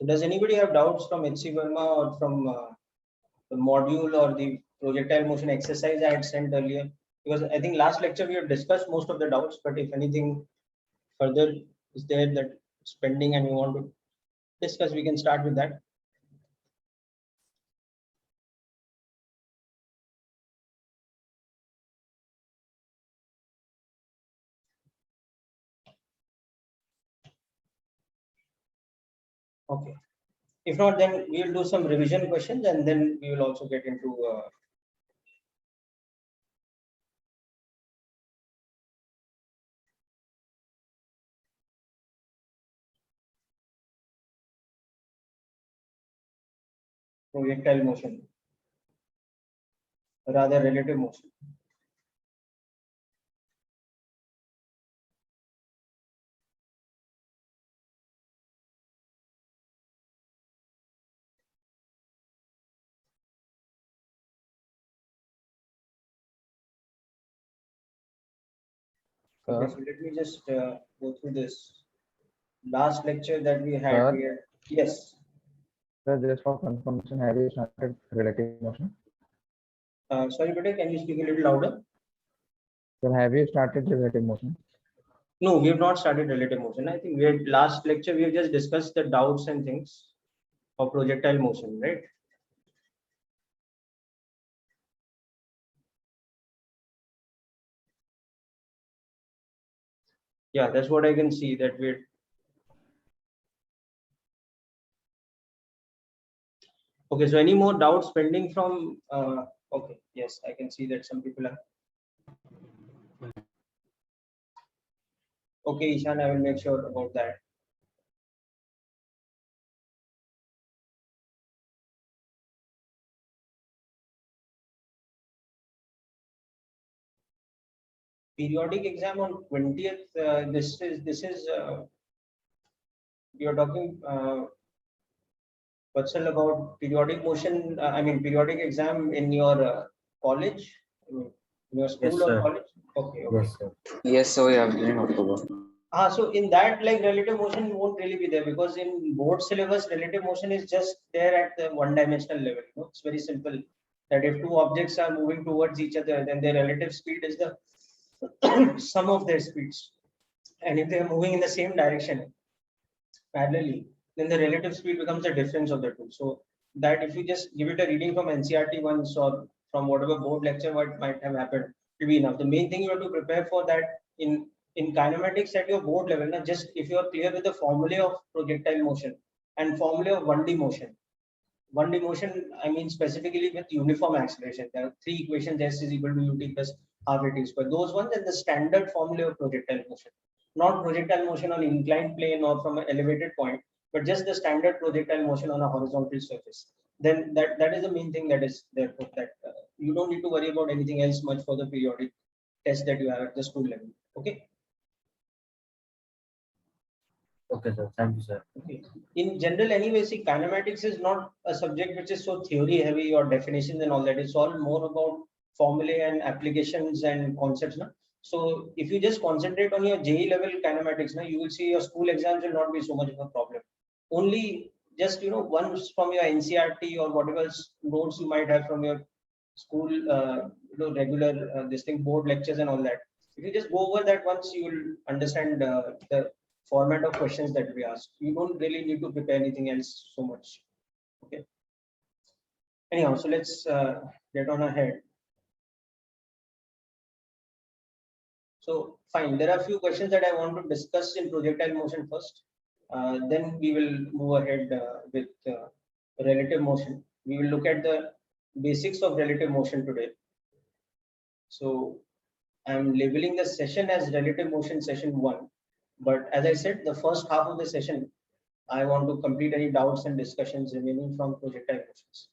So does anybody have doubts from HC Verma or from the module or the projectile motion exercise I had sent earlier? Because I think last lecture we have discussed most of the doubts, but if anything further is there that is pending and you want to discuss, we can start with that. Okay. If not, then we will do some revision questions and then we will also get into projectile motion, rather relative motion. Okay, so let me just go through this last lecture that we had. Yes. Sir, just for confirmation, have you started relative motion? Sorry, Bhatta, can you speak a little louder? Sir, have you started relative motion? No, we have not started relative motion. I think we had last lecture, we have just discussed the doubts and things of projectile motion, right? Yeah, that's what I can see that we're. Okay, so any more doubts pending from, okay, yes, I can see that some people are. Okay, Ishan, I will make sure about that. Periodic exam on 20th, this is you're talking Vatsal, about periodic motion, I mean periodic exam in your college, in your school Yes, or sir. college? Okay, okay. Yes, sir. Yes, so yeah, in October. So in that, like, relative motion won't really be there, because in board syllabus relative motion is just there at the one-dimensional level. You know, it's very simple that if two objects are moving towards each other, then their relative speed is the sum of their speeds, and if they are moving in the same direction parallelly, then the relative speed becomes the difference of the two. So that if you just give it a reading from NCRT once or from whatever board lecture what might have happened, will be enough. The main thing you have to prepare for that in kinematics at your board level, not just if you are clear with the formula of projectile motion and formula of 1D motion. 1D motion, I mean specifically with uniform acceleration. There are three equations: s is equal to ut plus half at square. Those ones and the standard formula of projectile motion. Not projectile motion on inclined plane or from an elevated point, but just the standard projectile motion on a horizontal surface. Then that is the main thing that is there. That you don't need to worry about anything else much for the periodic test that you have at the school level. Okay. Okay, sir. Thank you, sir. Okay. In general, anyway, see, kinematics is not a subject which is so theory heavy or definitions and all that. It's all more about formulae and applications and concepts. No? So if you just concentrate on your JEE level kinematics, no, you will see your school exams will not be so much of a problem. Only just, you know, once from your NCRT or whatever notes you might have from your school, regular this thing, board lectures and all that. If you just go over that once, you will understand the format of questions that we ask. You don't really need to prepare anything else so much. Okay. Anyhow, so let's get on ahead. So fine, there are a few questions that I want to discuss in projectile motion first. Then we will move ahead with relative motion. We will look at the basics of relative motion today. So I'm labeling the session as relative motion session 1. But as I said, the first half of the session, I want to complete any doubts and discussions remaining from projectile motions.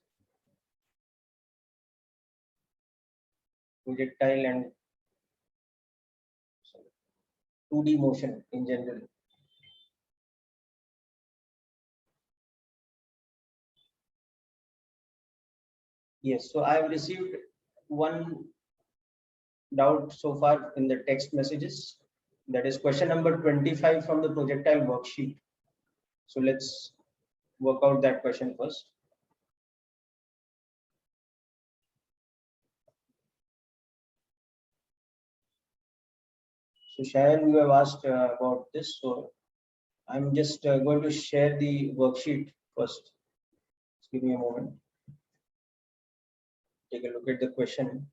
Projectile and 2D motion in general. Yes, so I have received one doubt so far in the text messages. That is question number 25 from the projectile worksheet. So let's work out that question first. So Shayan, you have asked about this, so I'm just going to share the worksheet first. Just give me a moment. Take a look at the question.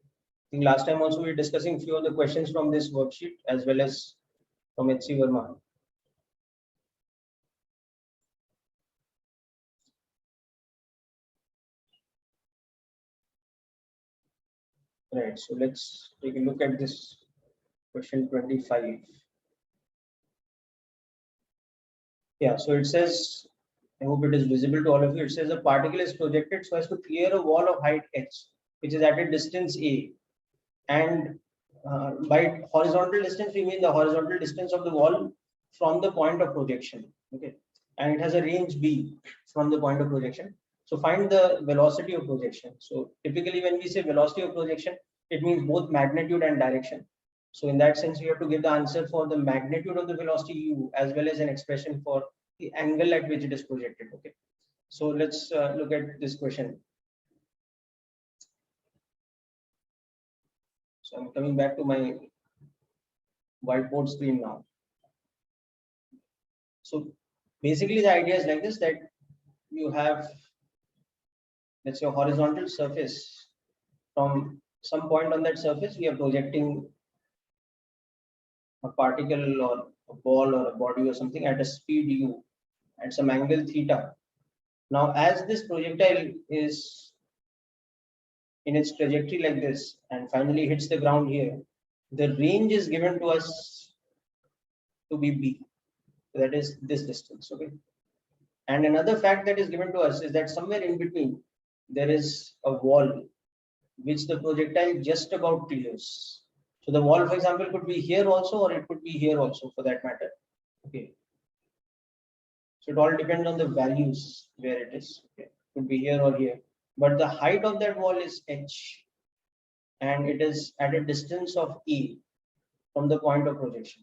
I think last time also we were discussing few of the questions from this worksheet as well as from HC Verma. Right, so let's take a look at this question 25. Yeah, so it says, I hope it is visible to all of you. It says a particle is projected so as to clear a wall of height h, which is at a distance a. And by horizontal distance, we mean the horizontal distance of the wall from the point of projection. Okay, and it has a range b from the point of projection. So find the velocity of projection. So typically, when we say velocity of projection, it means both magnitude and direction. So in that sense, we have to give the answer for the magnitude of the velocity u as well as an expression for the angle at which it is projected. Okay, so let's look at this question. So I'm coming back to my whiteboard screen now. So basically the idea is like this, that you have, let's say, a horizontal surface. From some point on that surface, we are projecting a particle or a ball or a body or something at a speed u at some angle theta. Now, as this projectile is in its trajectory like this and finally hits the ground here, the range is given to us to be b. That is this distance. Okay. And another fact that is given to us is that somewhere in between there is a wall which the projectile just about clears. So the wall, for example, could be here also, or it could be here also for that matter. Okay. So it all depends on the values where it is. Okay. It could be here or here. But the height of that wall is h, and it is at a distance of a from the point of projection.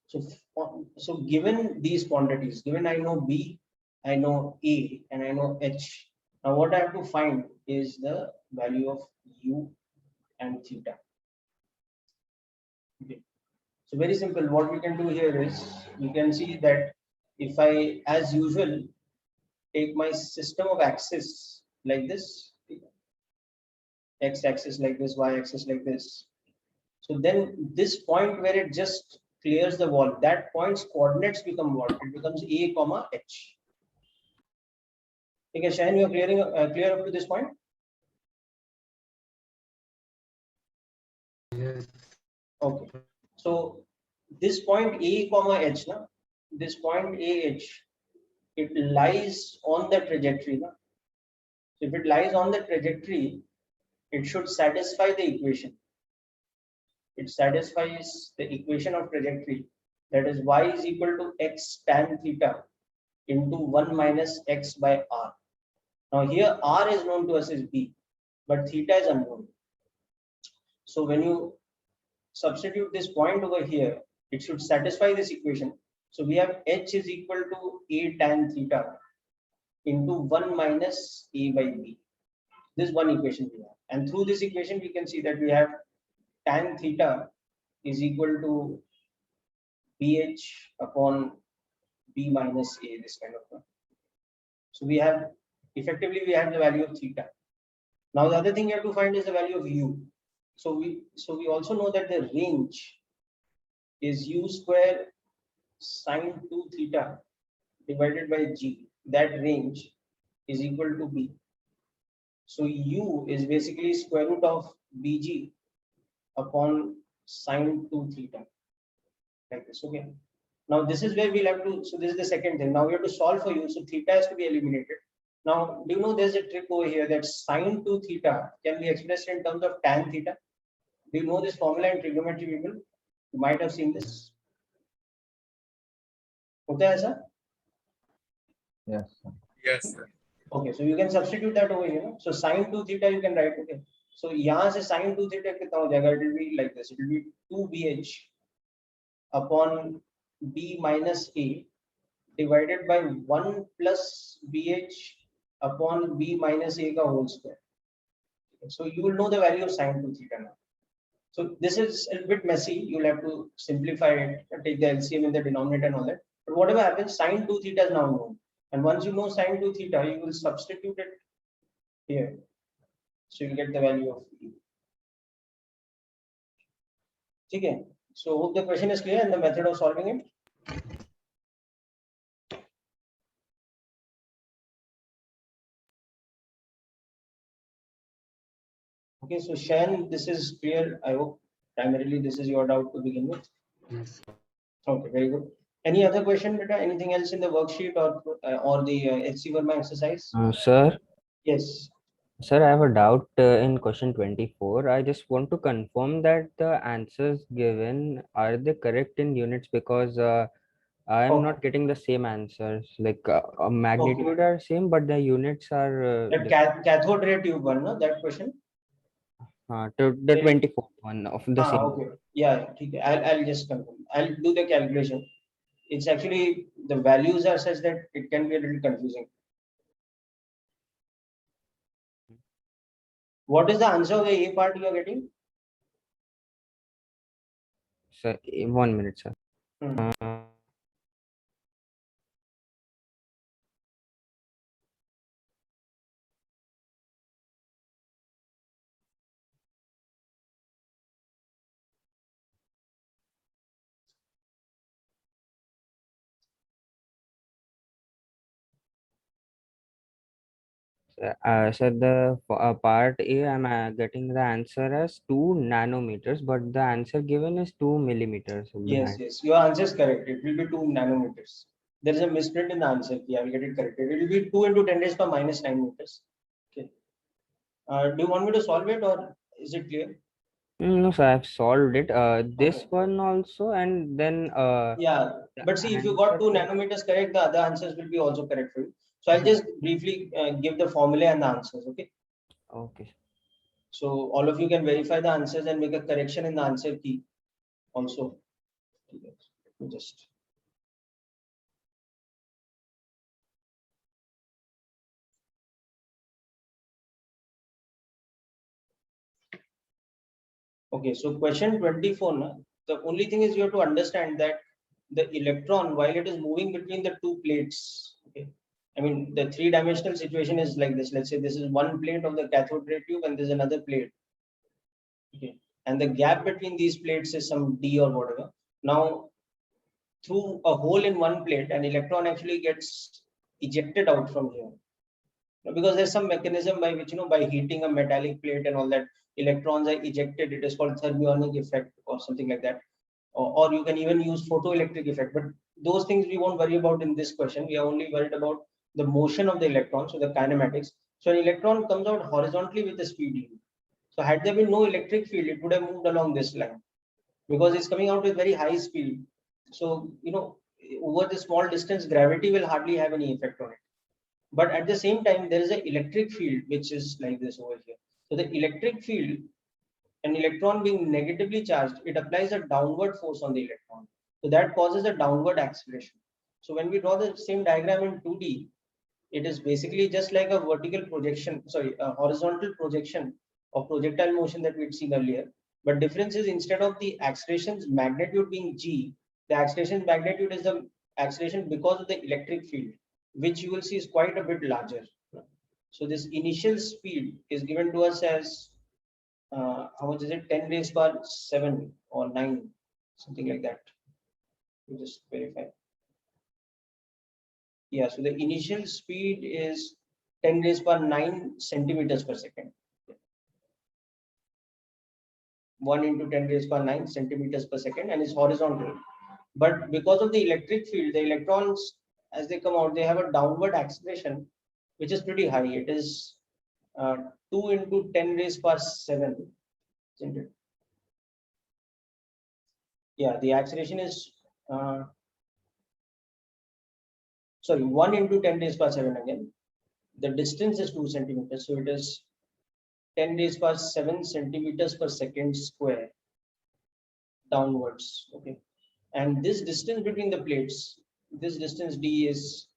So given these quantities, given I know b, I know a, and I know h. Now what I have to find is the value of u and theta. Okay. So very simple. What we can do here is we can see that if I, as usual, take my system of axis like this, x-axis like this, y-axis like this. So then this point where it just clears the wall, that point's coordinates become what? It becomes a comma h. Okay, Shayan, you are clear up to this point? Yes. Okay. So this point a comma h, na, this point ah, it lies on the trajectory. Na? So if it lies on the trajectory, it should satisfy the equation. It satisfies the equation of trajectory, that is y is equal to x tan theta into 1 minus x by r. Now here r is known to us as b, but theta is unknown. So when you substitute this point over here, it should satisfy this equation. So we have h is equal to a tan theta into 1 minus a by b. This one equation we have. And through this equation, we can see that we have tan theta is equal to bh upon b minus a, this kind of thing. So we have, effectively, we have the value of theta. Now the other thing you have to find is the value of u. So we also know that the range is u square sine 2 theta divided by g. That range is equal to b. So u is basically square root of bg upon sine 2 theta, like this. Okay. Now this is where we'll have to, so this is the second thing. Now we have to solve for u. So theta has to be eliminated. Now, do you know there's a trick over here that sine 2 theta can be expressed in terms of tan theta? Do you know this formula in trigonometry, people? You might have seen this. Okay, sir? Yes, sir. Yes, sir. Okay, so you can substitute that over here. So sine 2 theta you can write. Okay. So यहाँ से sine 2 theta कितना हो जाएगा? It will be like this. It will be 2bh upon b minus a divided by 1 plus BH upon B minus A ka whole square. So you will know the value of sine 2 theta now. So this is a bit messy. You'll have to simplify it and take the LCM in the denominator and all that. But whatever happens, sine 2 theta is now known. And once you know sine 2 theta, you will substitute it here. So you'll get the value of E. Okay. So hope the question is clear and the method of solving it. Okay, so Shan, this is clear. I hope primarily this is your doubt to begin with. Yes. Okay, very good. Any other question, beta? Anything else in the worksheet or the HC Verma exercise? Sir, Yes. sir, I have a doubt in question 24. I just want to confirm that the answers given are they correct in units, because I am not getting the same answers. Like magnitude are same, but the units are That cathode ray tube one, no? That question. to the 24th one of the same. Okay. Yeah. Okay. I'll just confirm. I'll do the calculation. It's actually the values are such that it can be a little confusing. What is the answer of the A part you are getting? Sir, 1 minute, sir. So the part A, I'm getting the answer as 2 nanometers, but the answer given is 2 millimeters. Yes, yes. Your answer is correct. It will be 2 nanometers. There is a misprint in the answer. Yeah, I will get it corrected. It will be 2 into 10 raised to minus 9 meters. Okay. Do you want me to solve it or is it clear? No, sir, I've solved it. This one also, and then yeah. But see, if you got 2 nanometers correct, the other answers will be also correct for you. So I'll just briefly give the formula and the answers. Okay. Okay. So all of you can verify the answers and make a correction in the answer key also. Just okay. So question 24. Now, the only thing is you have to understand that the electron, while it is moving between the two plates, okay. I mean, the three-dimensional situation is like this. Let's say this is one plate of the cathode ray tube and there's another plate. Okay. And the gap between these plates is some d or whatever. Now, through a hole in one plate, an electron actually gets ejected out from here. Because there's some mechanism by which, by heating a metallic plate and all that, electrons are ejected. It is called thermionic effect or something like that. Or you can even use photoelectric effect. But those things we won't worry about in this question. We are only worried about the motion of the electron, so the kinematics. So an electron comes out horizontally with the speed u. So had there been no electric field, it would have moved along this line because it's coming out with very high speed. So, over the small distance, gravity will hardly have any effect on it. But at the same time, there is an electric field, which is like this over here. So the electric field, an electron being negatively charged, it applies a downward force on the electron. So that causes a downward acceleration. So when we draw the same diagram in 2D, it is basically just like a vertical projection, a horizontal projection of projectile motion that we'd seen earlier. But difference is, instead of the acceleration's magnitude being g, the acceleration's magnitude is the acceleration because of the electric field, which you will see is quite a bit larger. So this initial speed is given to us as how much is it? 10 raised power 7 or 9, something like that. You just verify. Yeah, so the initial speed is 10 raised power 9 centimeters per second. 1 into 10 raised power 9 centimeters per second, and it's horizontal. But because of the electric field, the electrons, as they come out, they have a downward acceleration, which is pretty high. It is 2 into 10 raised power 7, isn't it? Yeah, the acceleration is 1 into 10 raised power 7 again. The distance is 2 centimeters, so it is 10 raised power 7 centimeters per second square downwards. Okay, and this distance between the plates this distance d is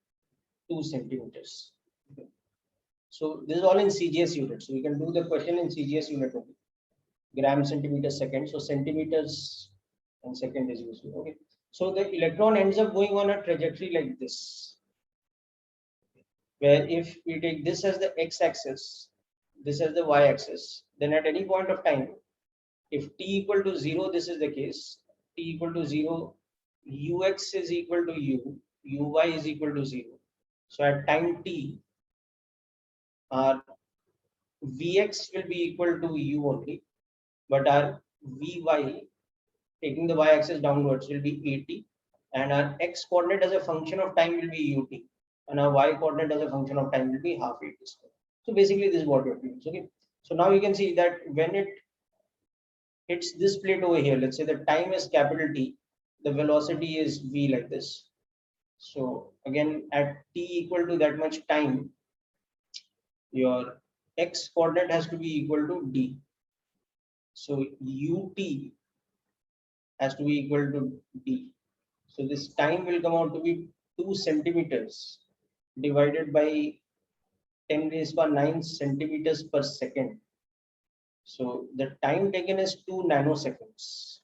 2 centimeters. Okay. So this is all in CGS units. So we can do the question in CGS unit only. Gram, centimeter, second. So centimeters and second is useful. Okay. So the electron ends up going on a trajectory like this, where if we take this as the x-axis, this as the y-axis, then at any point of time, if t equal to 0, this is the case. T equal to 0, ux is equal to u, uy is equal to 0. So at time t, our Vx will be equal to u only, but our Vy, taking the y-axis downwards, will be at, and our x coordinate as a function of time will be ut, and our y coordinate as a function of time will be half at square. So basically, this is what it means. Okay. So now you can see that when it hits this plate over here, let's say the time is capital T, the velocity is v like this. So again, at t equal to that much time, your x coordinate has to be equal to d. So ut has to be equal to d. So this time will come out to be 2 centimeters divided by 10 raised by 9 centimeters per second. So the time taken is 2 nanoseconds.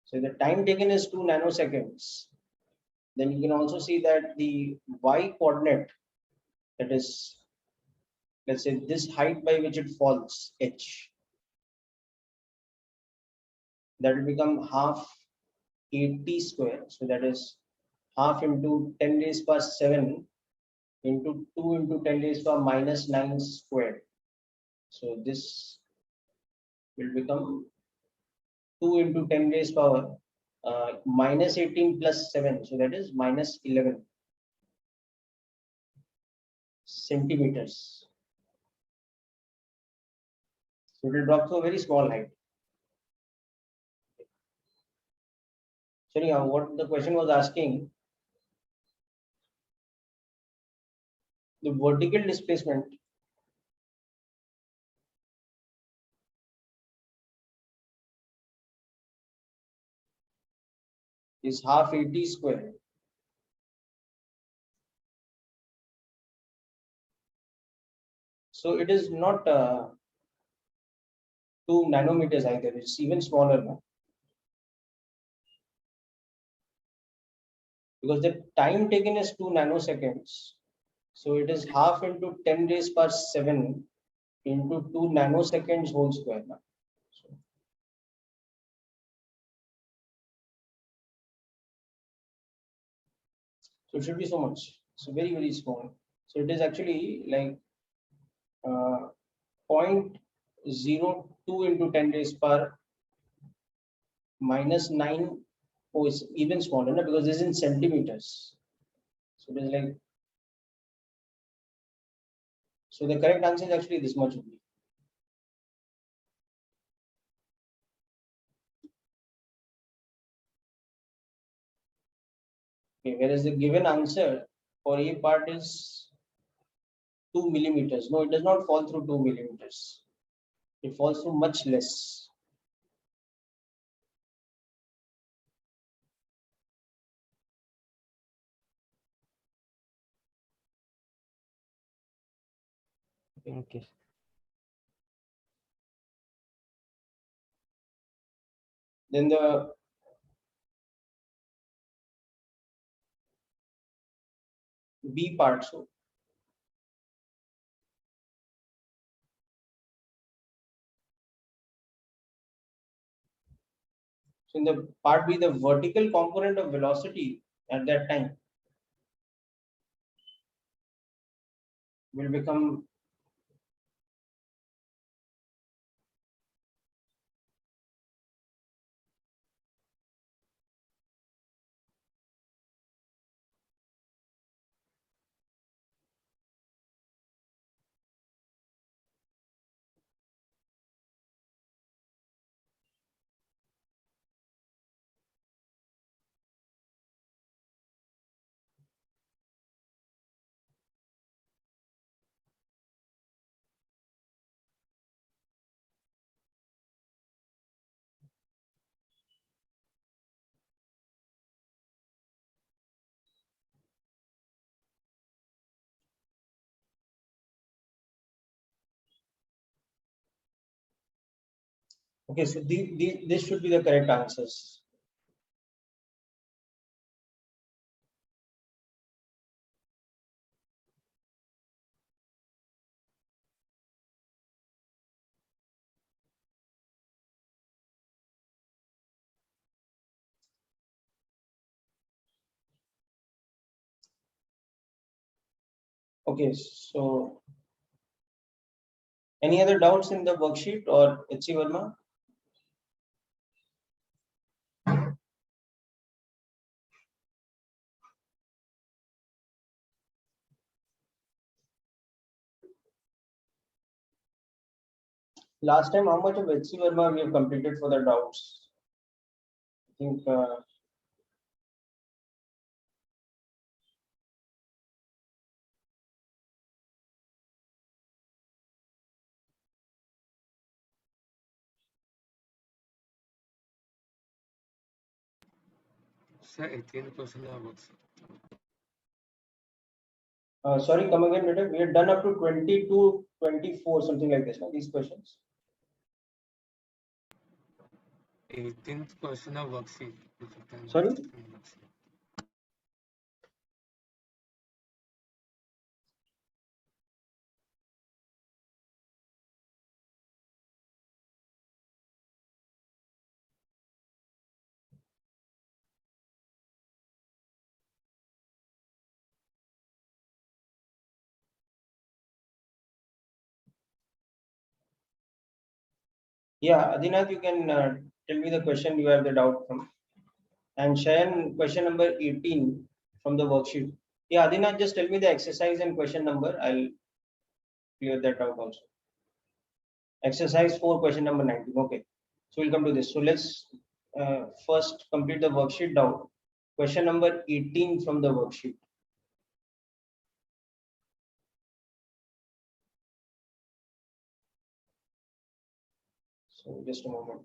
So the time taken is 2 nanoseconds. Then you can also see that the y coordinate, that is, let's say this height by which it falls, h, that will become half 80 square. So that is half into 10 raised by 7 into 2 into 10 raised by minus 9 squared. So this will become 2 into 10 raised power minus 18 plus 7. So that is minus 11 centimeters. So it will drop to a very small height. So anyhow, what the question was asking, the vertical displacement is half 80 square. So it is not 2 nanometers either, it's even smaller now. Because the time taken is 2 nanoseconds. So it is half into 10 raised per 7 into 2 nanoseconds whole square now. So it should be so much. So very, very small. So it is actually like 0.02 into 10 raised per minus 9. Oh, it's even smaller, no? Because this is in centimeters. So it is like, so the correct answer is actually this much only. Okay, whereas the given answer for A part is 2 millimeters. No, it does not fall through 2 millimeters. It falls through much less. Okay. Then the B part. So in the part B, the vertical component of velocity at that time will become Okay, so this should be the correct answers. Okay, so any other doubts in the worksheet or H.C. Verma? Last time, how much of H.C. Verma we have completed for the doubts? I think Sir, 18% of books. sorry, come again, later. We had done up to 22, 24, something like this, no? These questions. 18th question of worksheet. Sorry? Yeah, Adinath, you can tell me the question you have the doubt from. And Shayan, question number 18 from the worksheet. Yeah, Adinath, just tell me the exercise and question number. I'll clear that out also. Exercise 4, question number 19. Okay. So we'll come to this. So let's first complete the worksheet down. Question number 18 from the worksheet. So just a moment.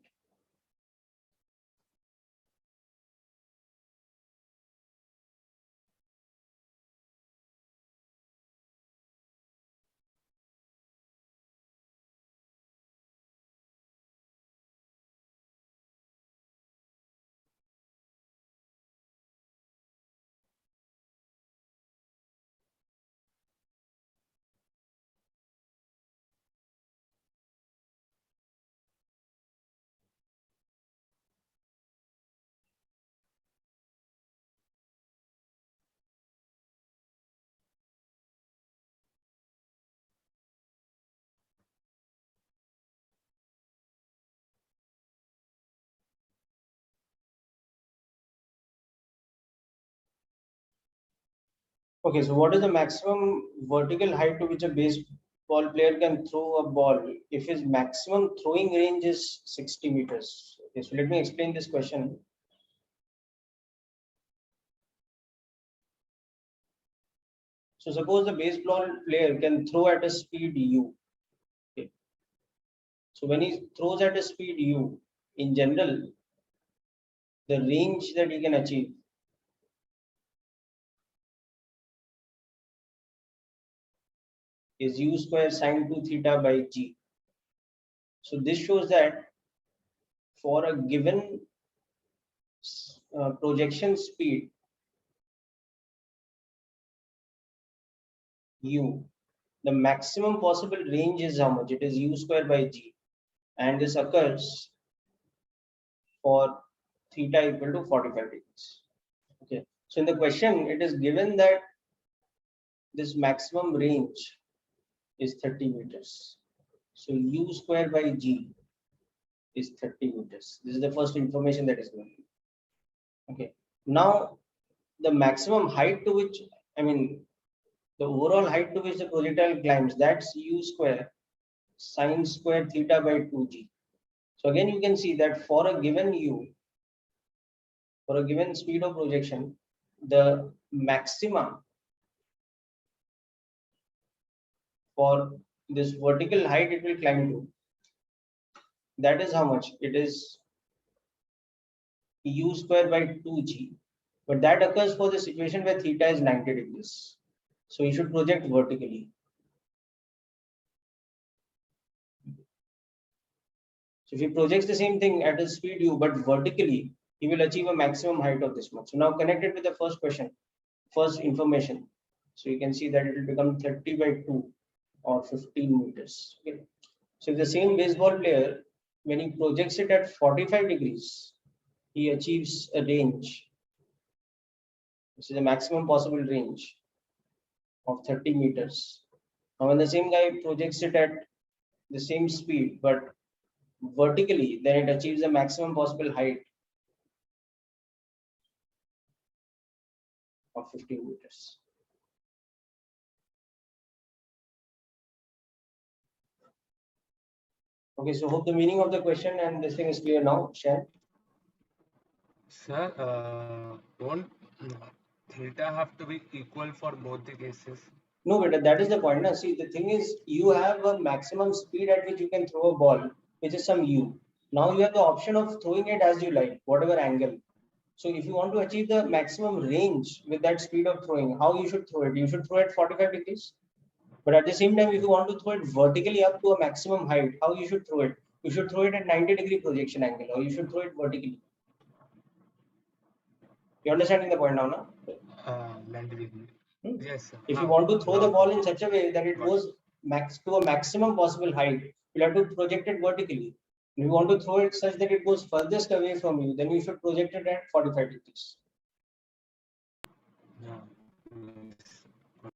Okay, so what is the maximum vertical height to which a baseball player can throw a ball if his maximum throwing range is 60 meters? Okay, so let me explain this question. So suppose the baseball player can throw at a speed u. Okay. So when he throws at a speed u, in general, the range that he can achieve is u square sine 2 theta by g. So this shows that for a given projection speed u, the maximum possible range is how much? It is u square by g, and this occurs for theta equal to 45 degrees. Okay, so in the question, it is given that this maximum range is 30 meters. So u square by g is 30 meters. This is the first information that is given. Okay, now the maximum height to which, I mean, the overall height to which the projectile climbs, that's u square sine square theta by 2g. So again, you can see that for a given u, for a given speed of projection, the maximum for this vertical height it will climb to, that is how much? It is u square by 2g, but that occurs for the situation where theta is 90 degrees. So you should project vertically. So So if he projects the same thing at a speed u, but vertically, he will achieve a maximum height of this much. So now connected with the first question, first information. So you can see that it will become 30 by 2 or 15 meters. Okay. So if the same baseball player, when he projects it at 45 degrees, he achieves a range. This is the maximum possible range of 30 meters. Now when the same guy projects it at the same speed, but vertically, then it achieves the maximum possible height of 15 meters. Okay, so hope the meaning of the question and this thing is clear now, Shan. Sir, won't theta have to be equal for both the cases? No, but that is the point. Now, see, the thing is, you have a maximum speed at which you can throw a ball, which is some u. Now you have the option of throwing it as you like, whatever angle. So if you want to achieve the maximum range with that speed of throwing, how you should throw it? You should throw it 45 degrees. But at the same time, if you want to throw it vertically up to a maximum height, how you should throw it? You should throw it at 90-degree projection angle, or you should throw it vertically. You understanding the point now, no? 90 degree. Yes, sir. If you want to throw the Got ball it. in such a way that it goes max to a maximum possible height, you'll have to project it vertically. If you want to throw it such that it goes furthest away from you, then you should project it at 45 degrees. Yeah. Yes.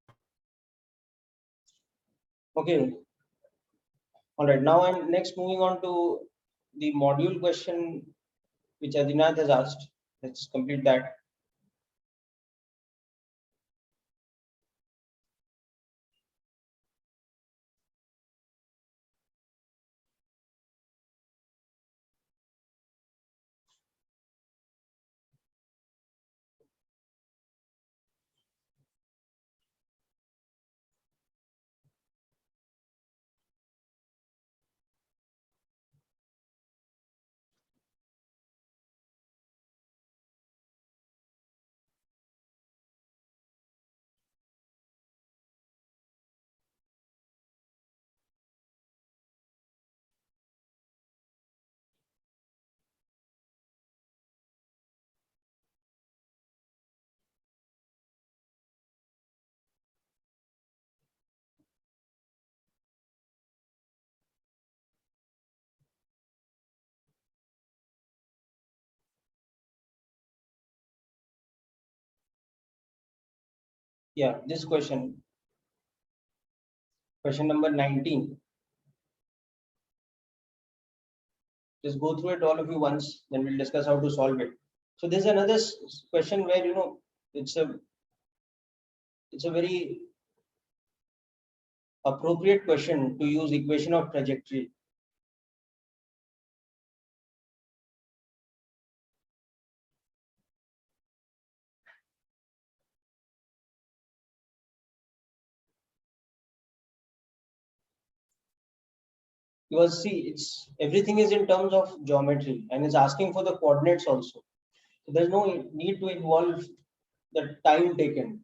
Okay. All right. Now I'm next moving on to the module question which Adinath has asked. Let's complete that. Yeah, this question number 19. Just go through it all of you once, then we'll discuss how to solve it. So this is another question where it's a very appropriate question to use equation of trajectory. Because see, it's everything is in terms of geometry and it's asking for the coordinates also. So there's no need to involve the time taken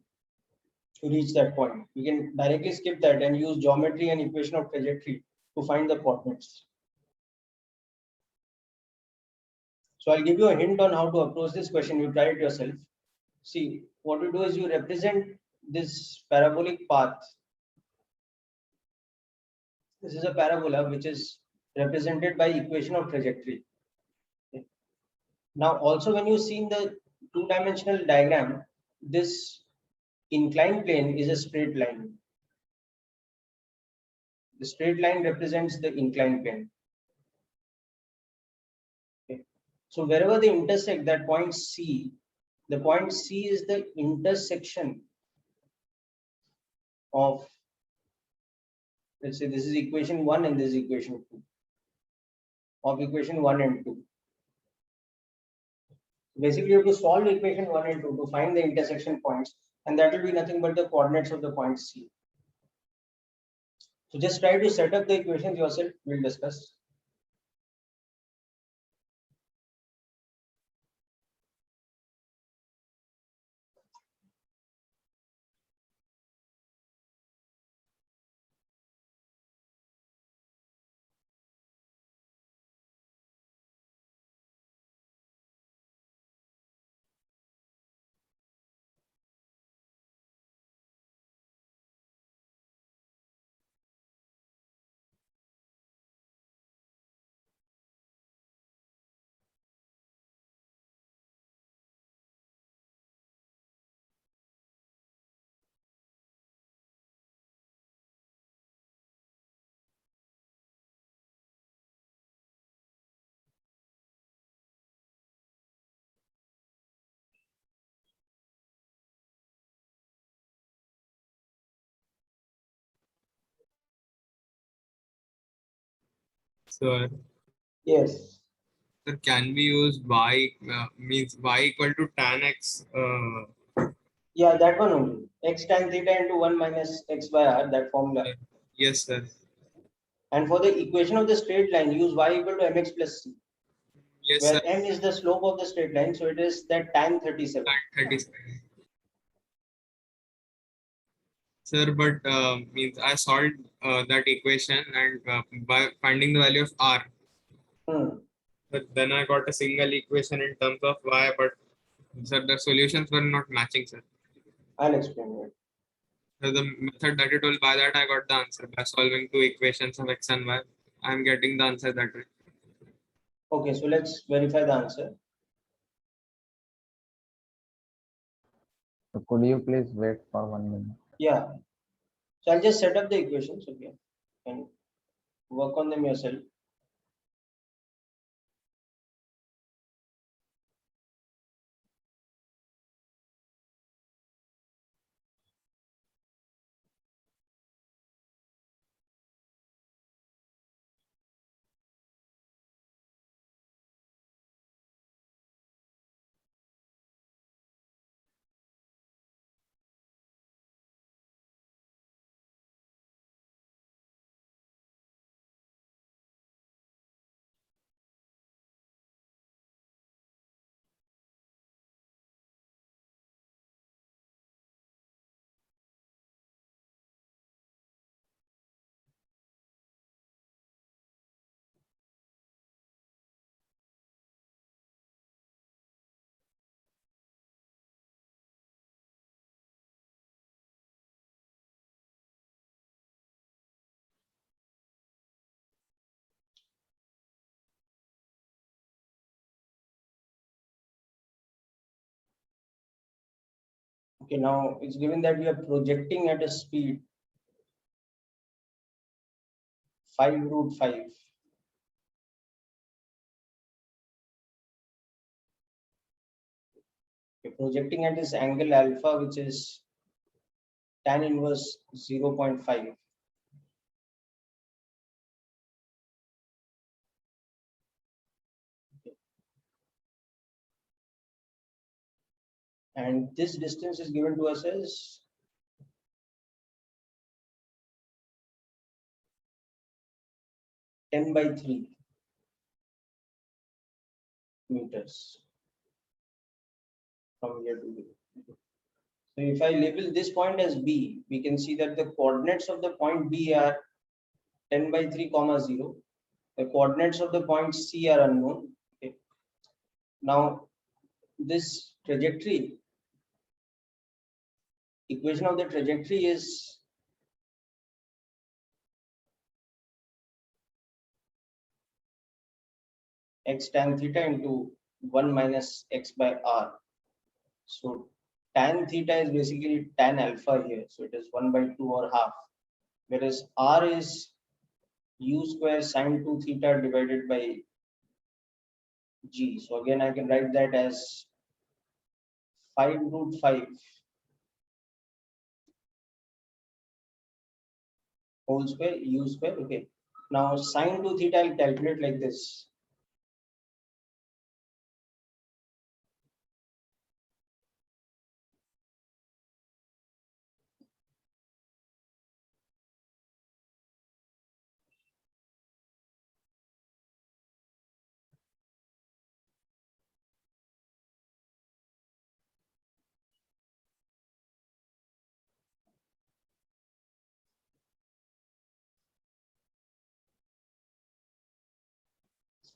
to reach that point. You can directly skip that and use geometry and equation of trajectory to find the coordinates. So I'll give you a hint on how to approach this question. You try it yourself. See, what you do is you represent this parabolic path. This is a parabola which is represented by equation of trajectory. Okay. Now, also when you see in the two-dimensional diagram, this inclined plane is a straight line. The straight line represents the inclined plane. Okay. So wherever they intersect that point C, the point C is the intersection of, let's say this is equation 1 and this is equation 2, of equation 1 and 2. Basically, you have to solve equation 1 and 2 to find the intersection points, and that will be nothing but the coordinates of the point C. So just try to set up the equations yourself. We'll discuss. Sir, Yes. sir, can we use y means y equal to tan x? Yeah, that one only. X tan theta into 1 minus x by r, that formula. Yes, sir. And for the equation of the straight line, use y equal to mx plus c, Yes, where sir. m is the slope of the straight line. So it is that tan 37. Tan 37. Sir, but means I solved that equation and by finding the value of r. Hmm. But then I got a single equation in terms of y, but sir, the solutions were not matching, sir. I'll explain it. So the method that you told, by that I got the answer by solving two equations of x and y. I'm getting the answer that way. Okay, so let's verify the answer. So could you please wait for 1 minute? Yeah. So I'll just set up the equations, okay, and work on them yourself. Okay, now it's given that we are projecting at a speed 5 root 5. We're projecting at this angle alpha, which is tan inverse 0.5. And this distance is given to us as 10 by 3 meters from here to here. So if I label this point as B, we can see that the coordinates of the point B are 10 by 3 comma 0. The coordinates of the point C are unknown. Okay. Now this trajectory, equation of the trajectory is x tan theta into 1 minus x by r. So tan theta is basically tan alpha here. So it is 1 by 2 or half. Whereas r is u square sine 2 theta divided by g. So again, I can write that as 5 root 5 whole square u square. Okay. Now sine 2 theta I'll calculate like this.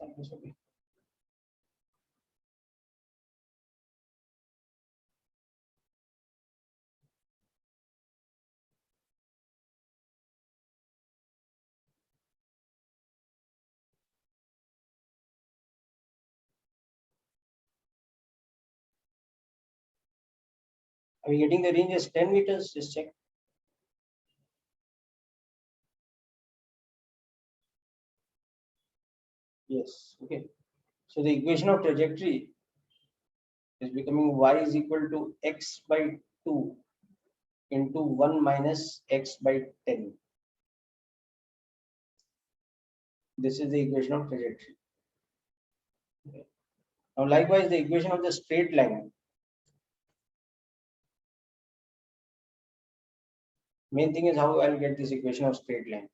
Okay. Are we getting the range as 10 meters? Just check. Yes. Okay. So the equation of trajectory is becoming y is equal to x by 2 into 1 minus x by 10. This is the equation of trajectory. Okay. Now, likewise, the equation of the straight line. Main thing is how I'll get this equation of straight line.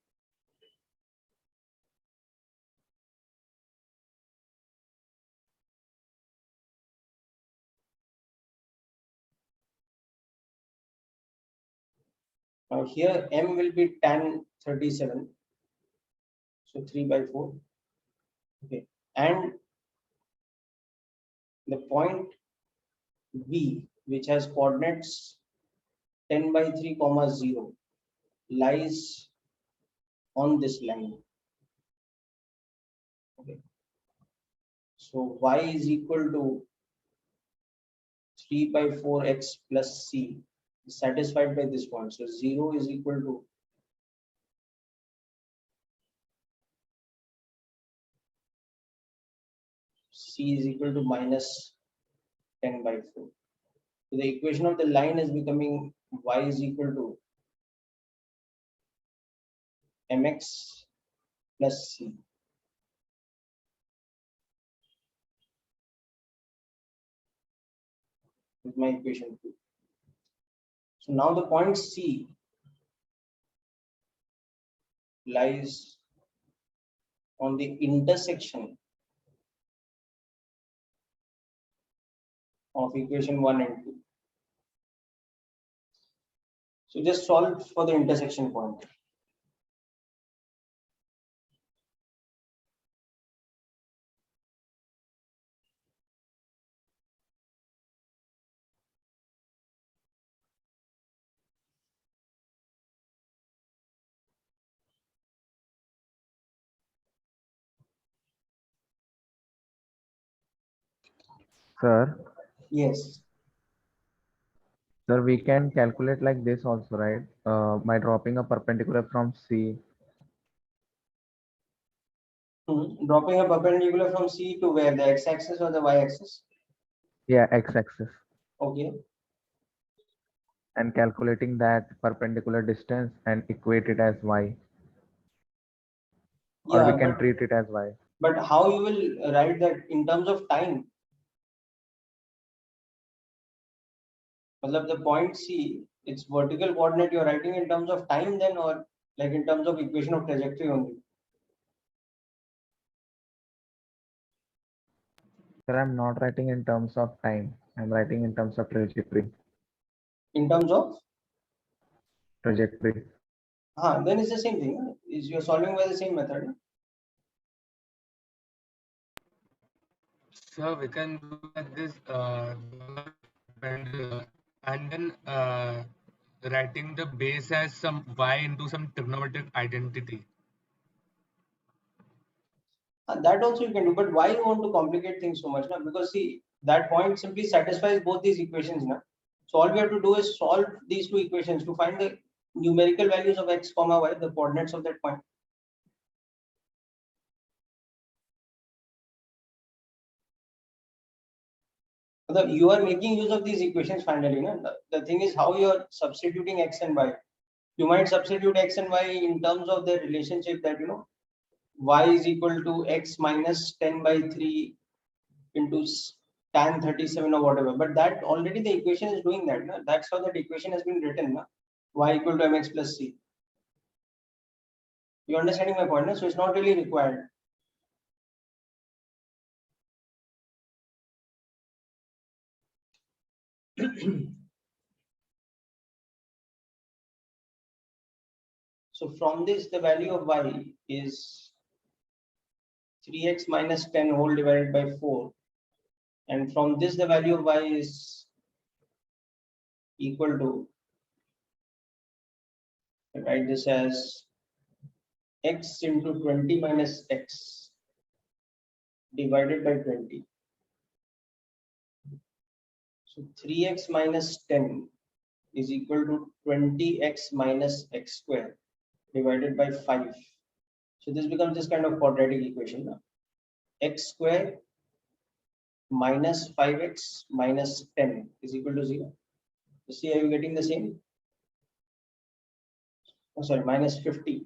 Now here m will be tan 37, so 3 by 4. Okay, and the point B, which has coordinates 10 by 3 comma 0, lies on this line. Okay, so y is equal to 3 by 4x plus c is satisfied by this point. So 0 is equal to c is equal to minus 10 by 4. So the equation of the line is becoming y is equal to mx plus c. Is my equation 2. So now the point C lies on the intersection of equation 1 and 2. So just solve for the intersection point. Sir, Yes. sir, we can calculate like this also, right? By dropping a perpendicular from C. Dropping a perpendicular from C to where? The x-axis or the y-axis? Yeah, x-axis. Okay. And calculating that perpendicular distance and equate it as y. Or Yeah, we can treat it as y. but how you will write that in terms of time? The point C, its vertical coordinate you're writing in terms of time then, or like in terms of equation of trajectory only? Sir, I'm not writing in terms of time. I'm writing in terms of trajectory. In terms of? Trajectory. Then it's the same thing. Is you're solving by the same method. So we can do like this, and then writing the base as some y into some trigonometric identity. That also you can do, but why you want to complicate things so much? Now? Because see, that point simply satisfies both these equations. Now? So all we have to do is solve these two equations to find the numerical values of x comma y, the coordinates of that point. You are making use of these equations finally. No? The thing is how you are substituting x and y. You might substitute x and y in terms of the relationship that y is equal to x minus 10 by 3 into tan 37 or whatever, but that already the equation is doing that. No? That's how that equation has been written. No? Y equal to mx plus c. You understanding my point? No? So it's not really required. So from this, the value of y is 3x minus 10 whole divided by 4. And from this, the value of y is equal to, I write this as x into 20 minus x divided by 20. So 3x minus 10 is equal to 20x minus x square divided by 5. So this becomes this kind of quadratic equation now. X square minus 5x minus 10 is equal to 0. So see, are you getting the same? Oh, sorry, minus 50.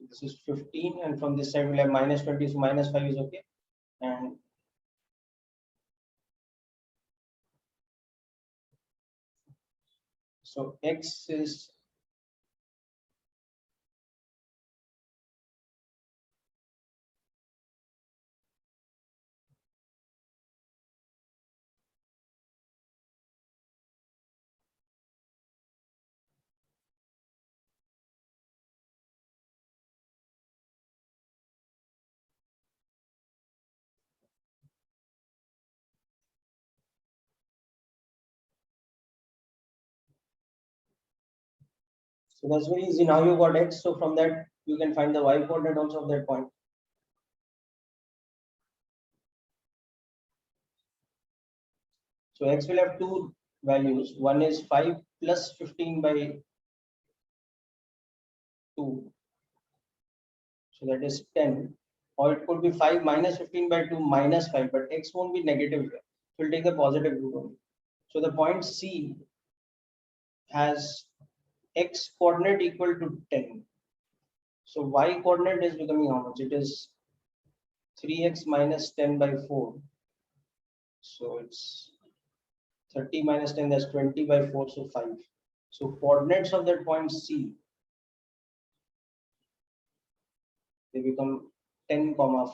This is 15, and from this side we'll have minus 20, so minus 5 is okay. And so x is so that's very easy. Now you got x, so from that you can find the y coordinate also of that point. So x will have two values. One is 5 plus 15 by 2. So that is 10. Or it could be 5 minus 15 by 2 minus 5, but x won't be negative here. It will take the positive root only. So the point C has x coordinate equal to 10. So y coordinate is becoming how much? It is 3x minus 10 by 4. So it's 30 minus 10, that's 20 by 4, so 5. So coordinates of that point C, they become 10, 5.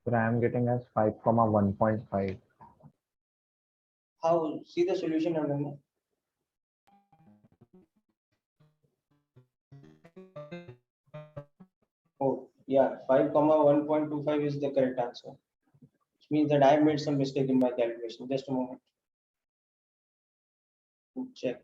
So I am getting as 5, 1.5. How? See the solution, Ananya. Oh, yeah, 5, 1.25 is the correct answer. Which means that I have made some mistake in my calculation. Just a moment. Check.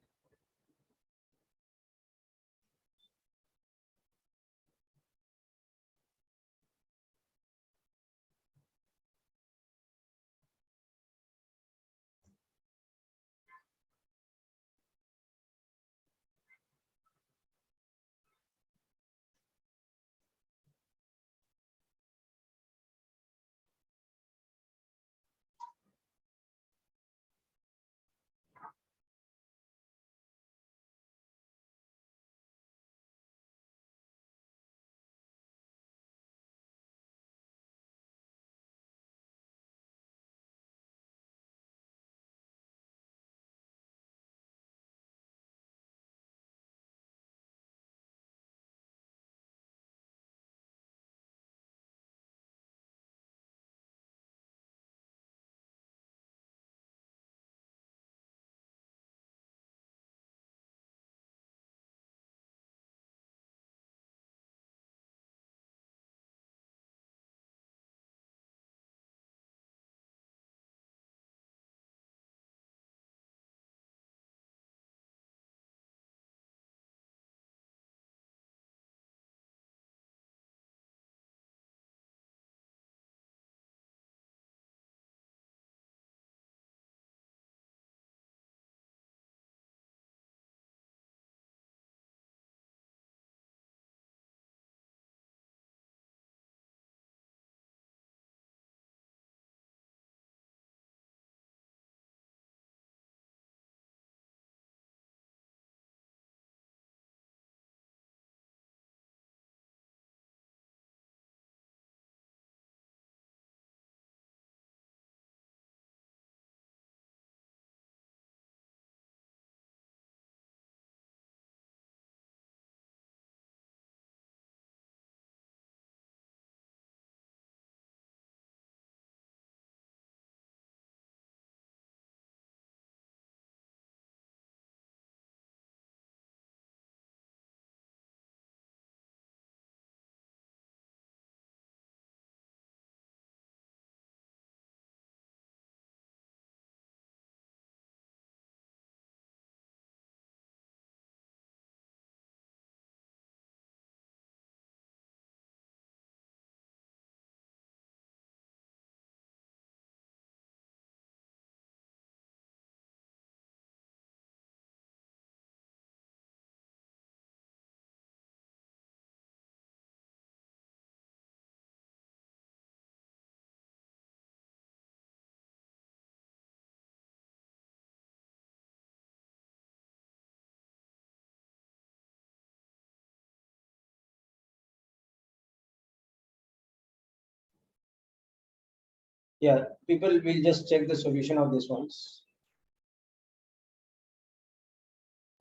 Yeah, people will just check the solution of this ones.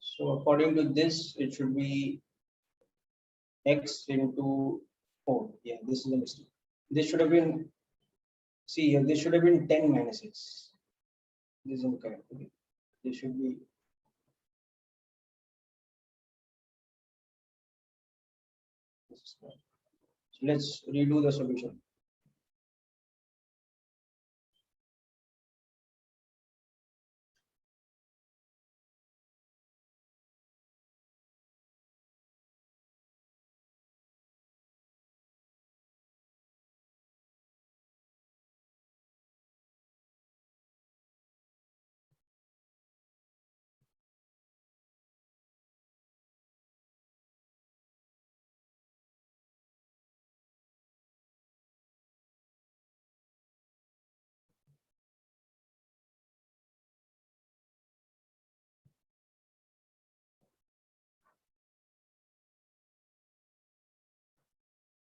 So according to this, it should be x into, oh yeah, this is a mistake. This should have been, see here, this should have been 10 minus x. This is incorrect. Okay. This should be this. So let's redo the solution.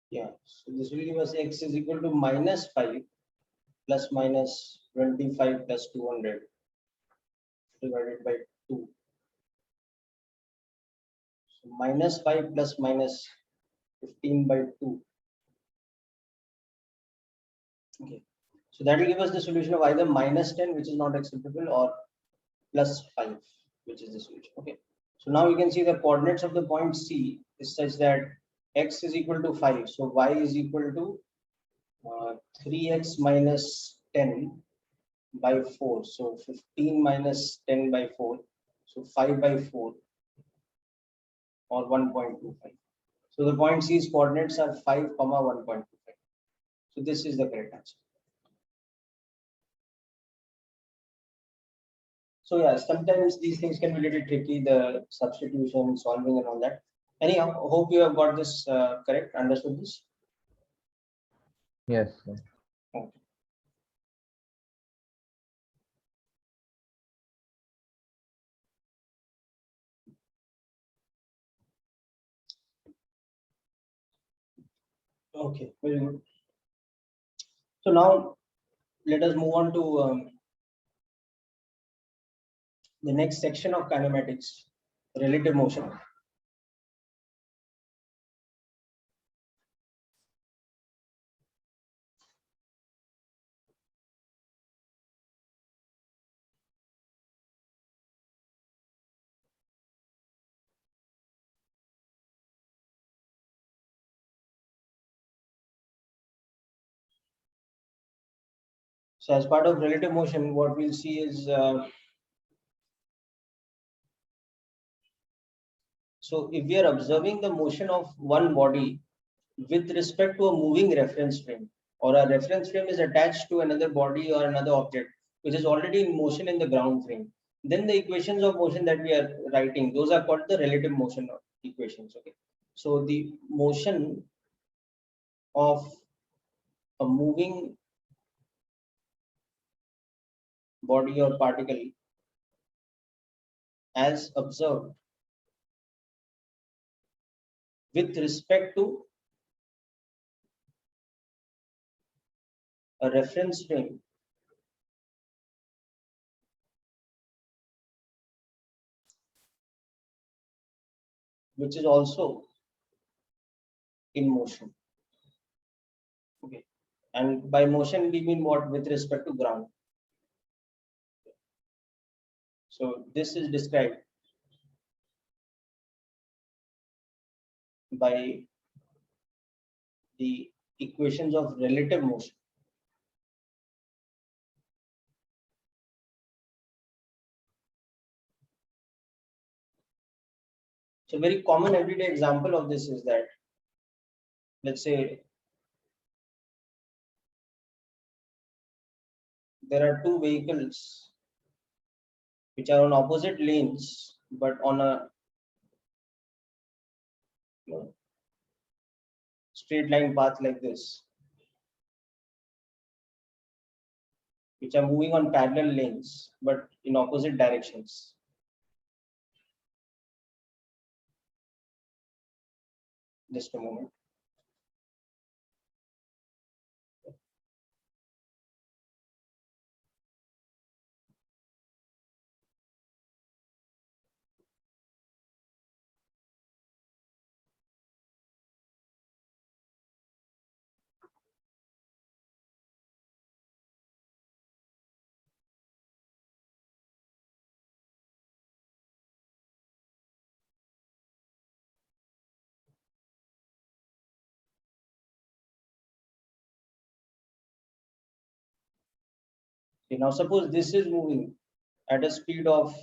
Yeah, so this will give us x is equal to minus 5 plus minus 25 plus 200 divided by 2. So minus 5 plus minus 15 by 2. Okay. So that will give us the solution of either minus 10, which is not acceptable, or plus 5, which is the solution. Okay. So now we can see the coordinates of the point C is such that x is equal to 5. So y is equal to 3x minus 10 by 4. So 15 minus 10 by 4. So 5 by 4 or 1.25. So the point C's coordinates are 5, 1.25. So this is the correct answer. So yeah, sometimes these things can be a little tricky, the substitution, solving and all that. Anyhow, hope you have got this correct, understood this. Yes, sir. Okay. Okay, very good. So now let us move on to the next section of kinematics, relative motion. So as part of relative motion, what we'll see is, so if we are observing the motion of one body with respect to a moving reference frame, or a reference frame is attached to another body or another object, which is already in motion in the ground frame, then the equations of motion that we are writing, those are called the relative motion equations. Okay. So the motion of a moving body or particle as observed with respect to a reference frame which is also in motion. Okay. And by motion we mean what? With respect to ground. So this is described by the equations of relative motion. So very common everyday example of this is that, let's say there are two vehicles which are on opposite lanes, but on a straight line path like this, which are moving on parallel lanes, but in opposite directions. Just a moment. Okay, now suppose this is moving at a speed of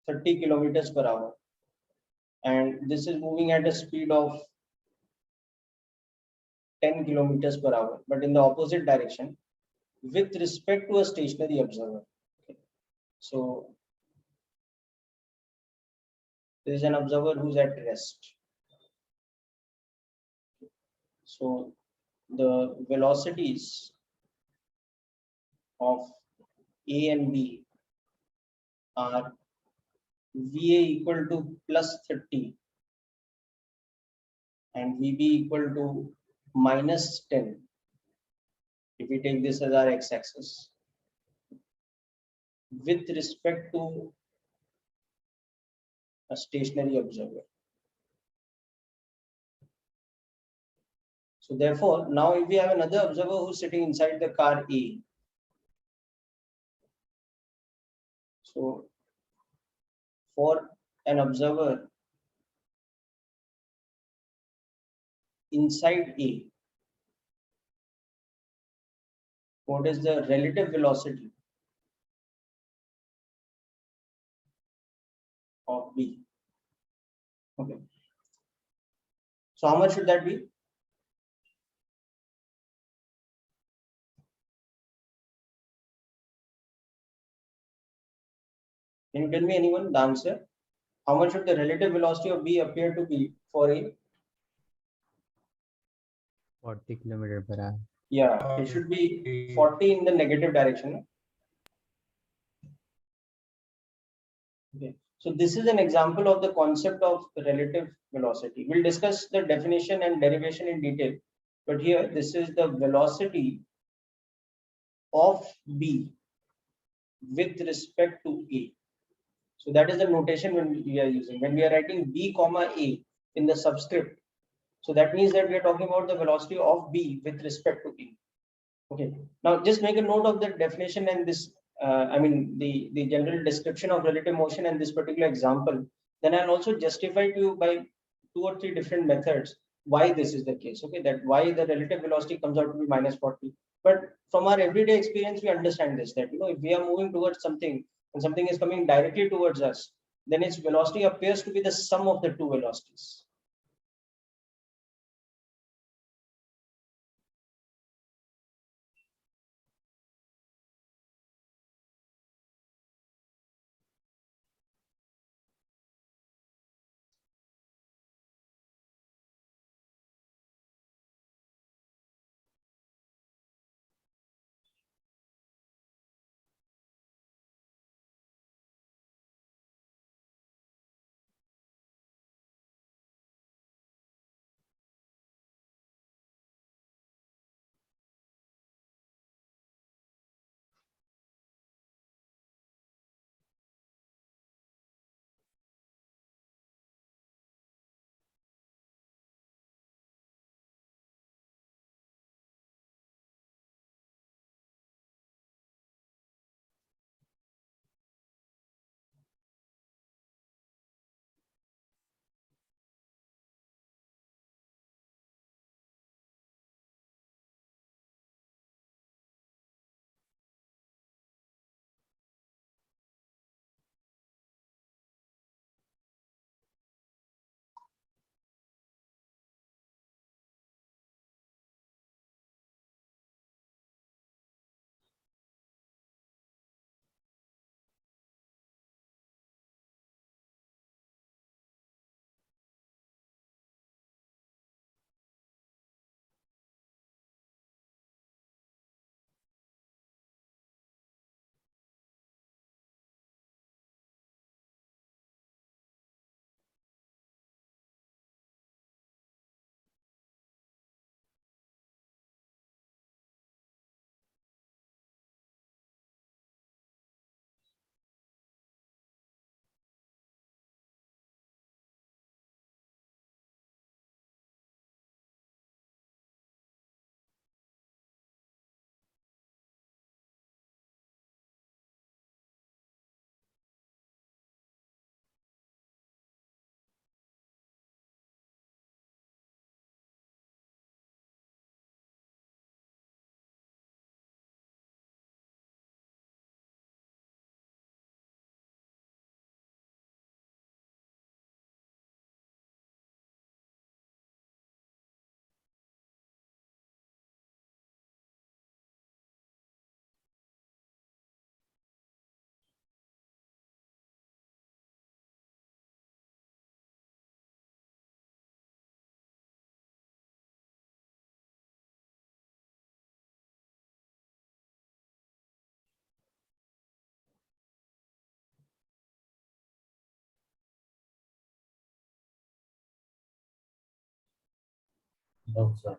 30 kilometers per hour, and this is moving at a speed of 10 kilometers per hour, but in the opposite direction with respect to a stationary observer. Okay. So there is an observer who's at rest. So the velocities of A and B are VA equal to plus 30 and VB equal to minus 10, if we take this as our x-axis, with respect to a stationary observer. So therefore, now if we have another observer who's sitting inside the car A, so for an observer inside A, what is the relative velocity of B? Okay. So how much should that be? Can you tell me, anyone, the answer? How much should the relative velocity of B appear to be for A? 40 kilometers per hour. Yeah, it should be 40 in the negative direction. Okay. So this is an example of the concept of relative velocity. We'll discuss the definition and derivation in detail, but here this is the velocity of B with respect to A. So that is the notation when we are using. When we are writing B comma A in the subscript, so that means that we are talking about the velocity of B with respect to A. Okay. Now just make a note of the definition and this, the general description of relative motion and this particular example. Then I'll also justify to you by 2 or 3 different methods why this is the case. Okay, that why the relative velocity comes out to be minus 40. But from our everyday experience, we understand this, that if we are moving towards something and something is coming directly towards us, then its velocity appears to be the sum of the two velocities. No, sir.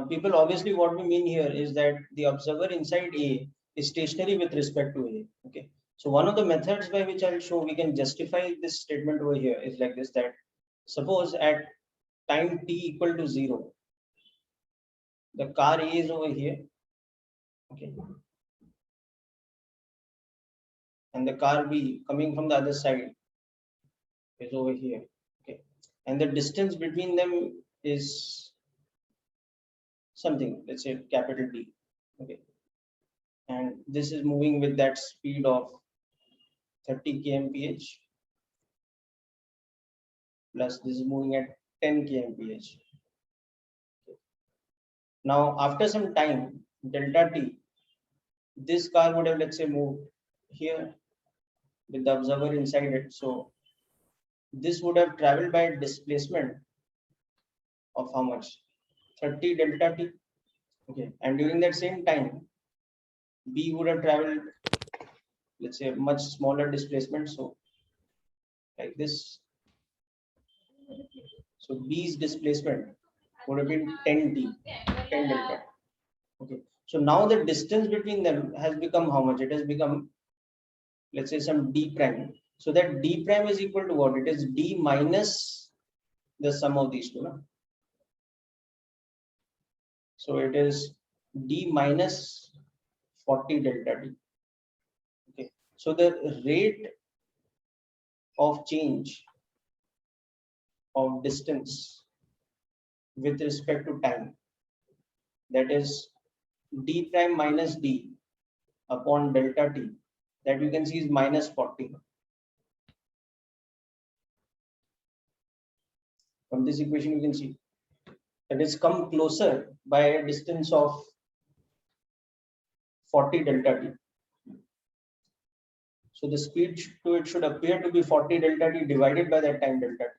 People obviously what we mean here is that the observer inside A is stationary with respect to A. Okay. So one of the methods by which I will show we can justify this statement over here is like this, that suppose at time t equal to 0, the car A is over here, okay, and the car B coming from the other side is over here, okay, and the distance between them is something, let's say capital D, okay, and this is moving with that speed of 30 kmph plus this is moving at 10 kmph. Now after some time delta t, this car would have, let's say, moved here with the observer inside it, so this would have traveled by displacement of how much, 30 delta t, okay, and during that same time B would have traveled, let's say, much smaller displacement, so like this, so B's displacement would have been 10 t, 10 delta, okay. So now the distance between them has become how much? It has become, let's say, some d prime. So that d prime is equal to what? It is d minus the sum of these two, no? So it is d minus 40 delta t. Okay. So the rate of change of distance with respect to time, that is d prime minus d upon delta t, that you can see is minus 40. From this equation you can see that it's come closer by a distance of 40 delta t. So the speed to it should appear to be 40 delta t divided by that time delta t.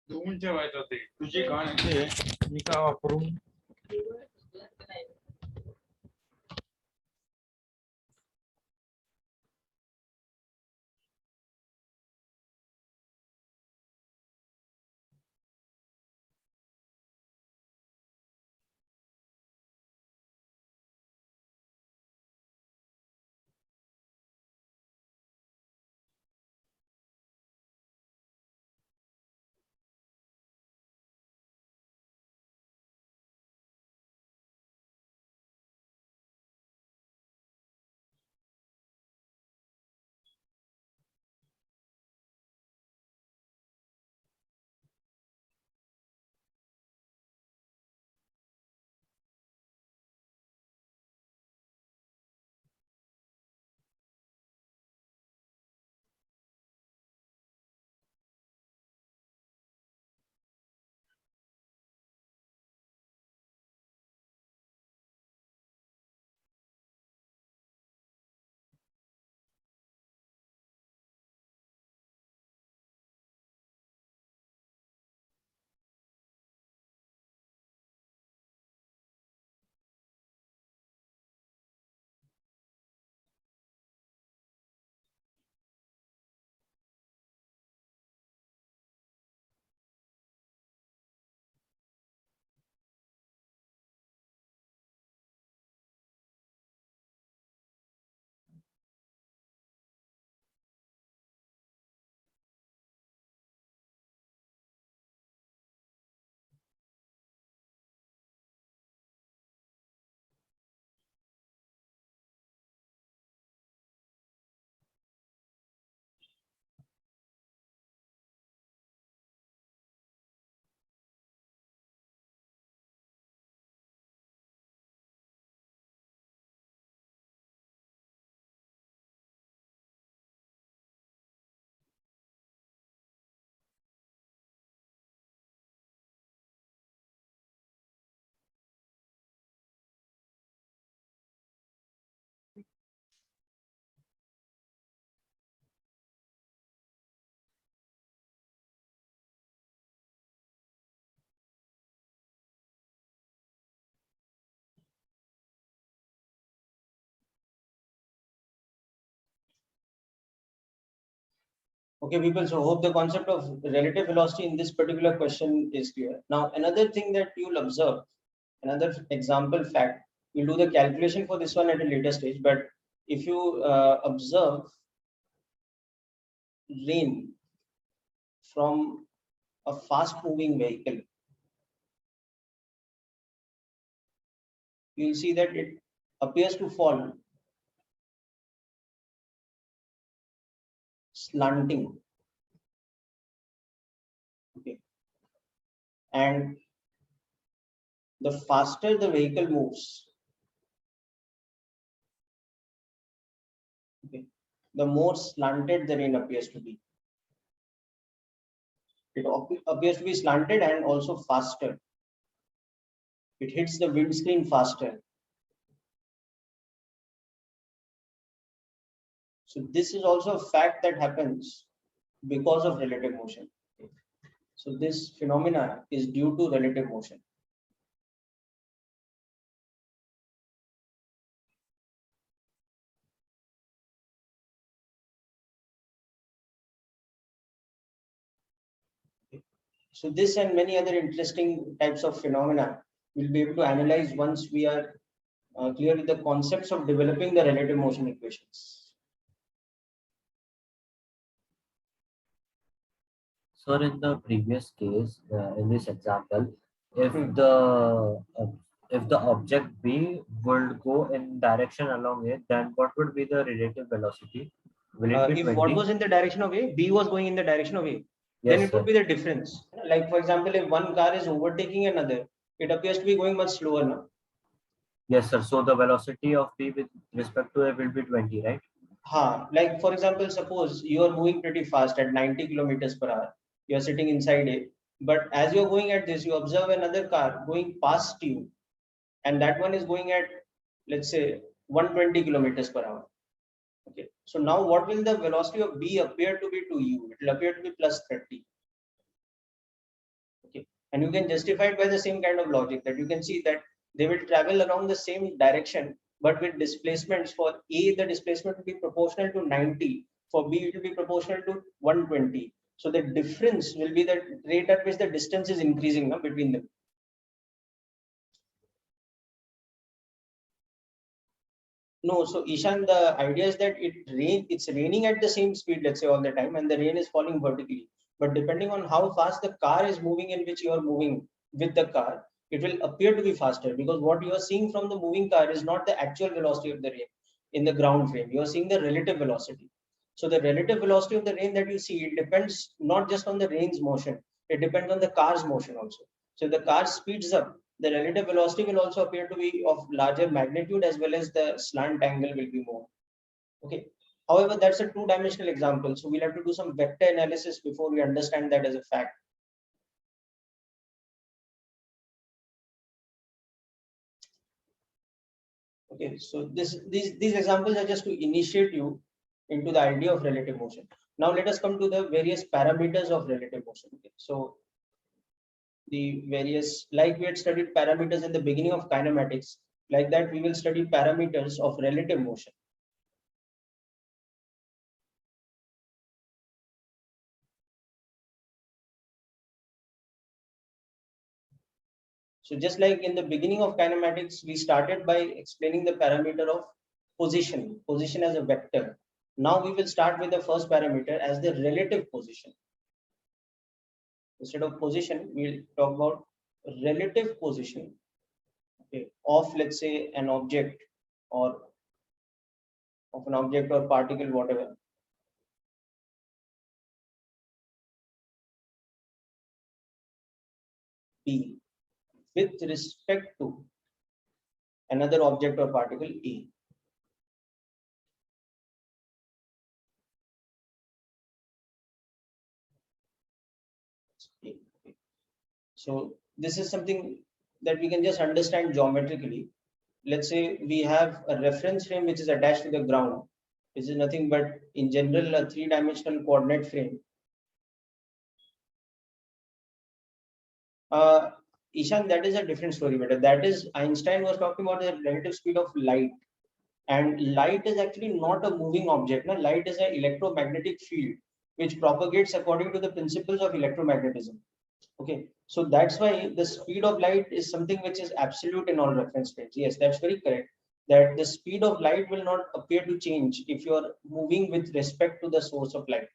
धुवून ठेवायचं ते तुझी घाण आहे ते मी का वापरून Okay, people, so hope the concept of relative velocity in this particular question is clear. Now, another thing that you'll observe, another example fact, we'll do the calculation for this one at a later stage, but if you observe rain from a fast moving vehicle, you'll see that it appears to fall slanting. Okay. And the faster the vehicle moves, okay, the more slanted the rain appears to be. It appears to be slanted and also faster. It hits the windscreen faster. So this is also a fact that happens because of relative motion. So this phenomena is due to relative motion. So this and many other interesting types of phenomena we'll be able to analyze once we are clear with the concepts of developing the relative motion equations. So in the previous case, in this example, if the object B would go in direction along it, then what would be the relative velocity? Will it be If 20? what was in the direction of A, B was going in the direction of A, then Yes, it would sir. be the difference. Like for example, if one car is overtaking another, it appears to be going much slower now. Yes, sir. So the velocity of B with respect to A will be 20, right? Like for example, suppose you are moving pretty fast at 90 kilometers per hour. You are sitting inside it, but as you're going at this, you observe another car going past you, and that one is going at, let's say, 120 kilometers per hour. Okay, so now what will the velocity of B appear to be to you? It will appear to be plus 30. Okay, and you can justify it by the same kind of logic that you can see that they will travel along the same direction, but with displacements. For A, the displacement will be proportional to 90. For B, it will be proportional to 120. So the difference will be the rate at which the distance is increasing now between them. No, so Ishan, the idea is that it's raining at the same speed, let's say all the time, and the rain is falling vertically. But depending on how fast the car is moving in which you are moving with the car, it will appear to be faster, because what you are seeing from the moving car is not the actual velocity of the rain in the ground frame. You are seeing the relative velocity. So the relative velocity of the rain that you see, it depends not just on the rain's motion, it depends on the car's motion also. So if the car speeds up, the relative velocity will also appear to be of larger magnitude, as well as the slant angle will be more. Okay. However, that's a two-dimensional example. So we'll have to do some vector analysis before we understand that as a fact. Okay, so these examples are just to initiate you into the idea of relative motion. Now let us come to the various parameters of relative motion. Okay. So the various, like we had studied parameters in the beginning of kinematics, like that we will study parameters of relative motion. So just like in the beginning of kinematics, we started by explaining the parameter of position as a vector. Now we will start with the first parameter as the relative position. Instead of position, we'll talk about relative position, okay, of, let's say, an object, or of an object or particle, whatever. B, with respect to another object or particle A. So this is something that we can just understand geometrically. Let's say we have a reference frame which is attached to the ground, which is nothing but in general a three-dimensional coordinate frame. Ishan, that is a different story, but that is Einstein was talking about the relative speed of light, and light is actually not a moving object. No? Light is an electromagnetic field. which propagates according to the principles of electromagnetism. Okay, so that's why the speed of light is something which is absolute in all reference frames. Yes, that's very correct. That the speed of light will not appear to change if you are moving with respect to the source of light.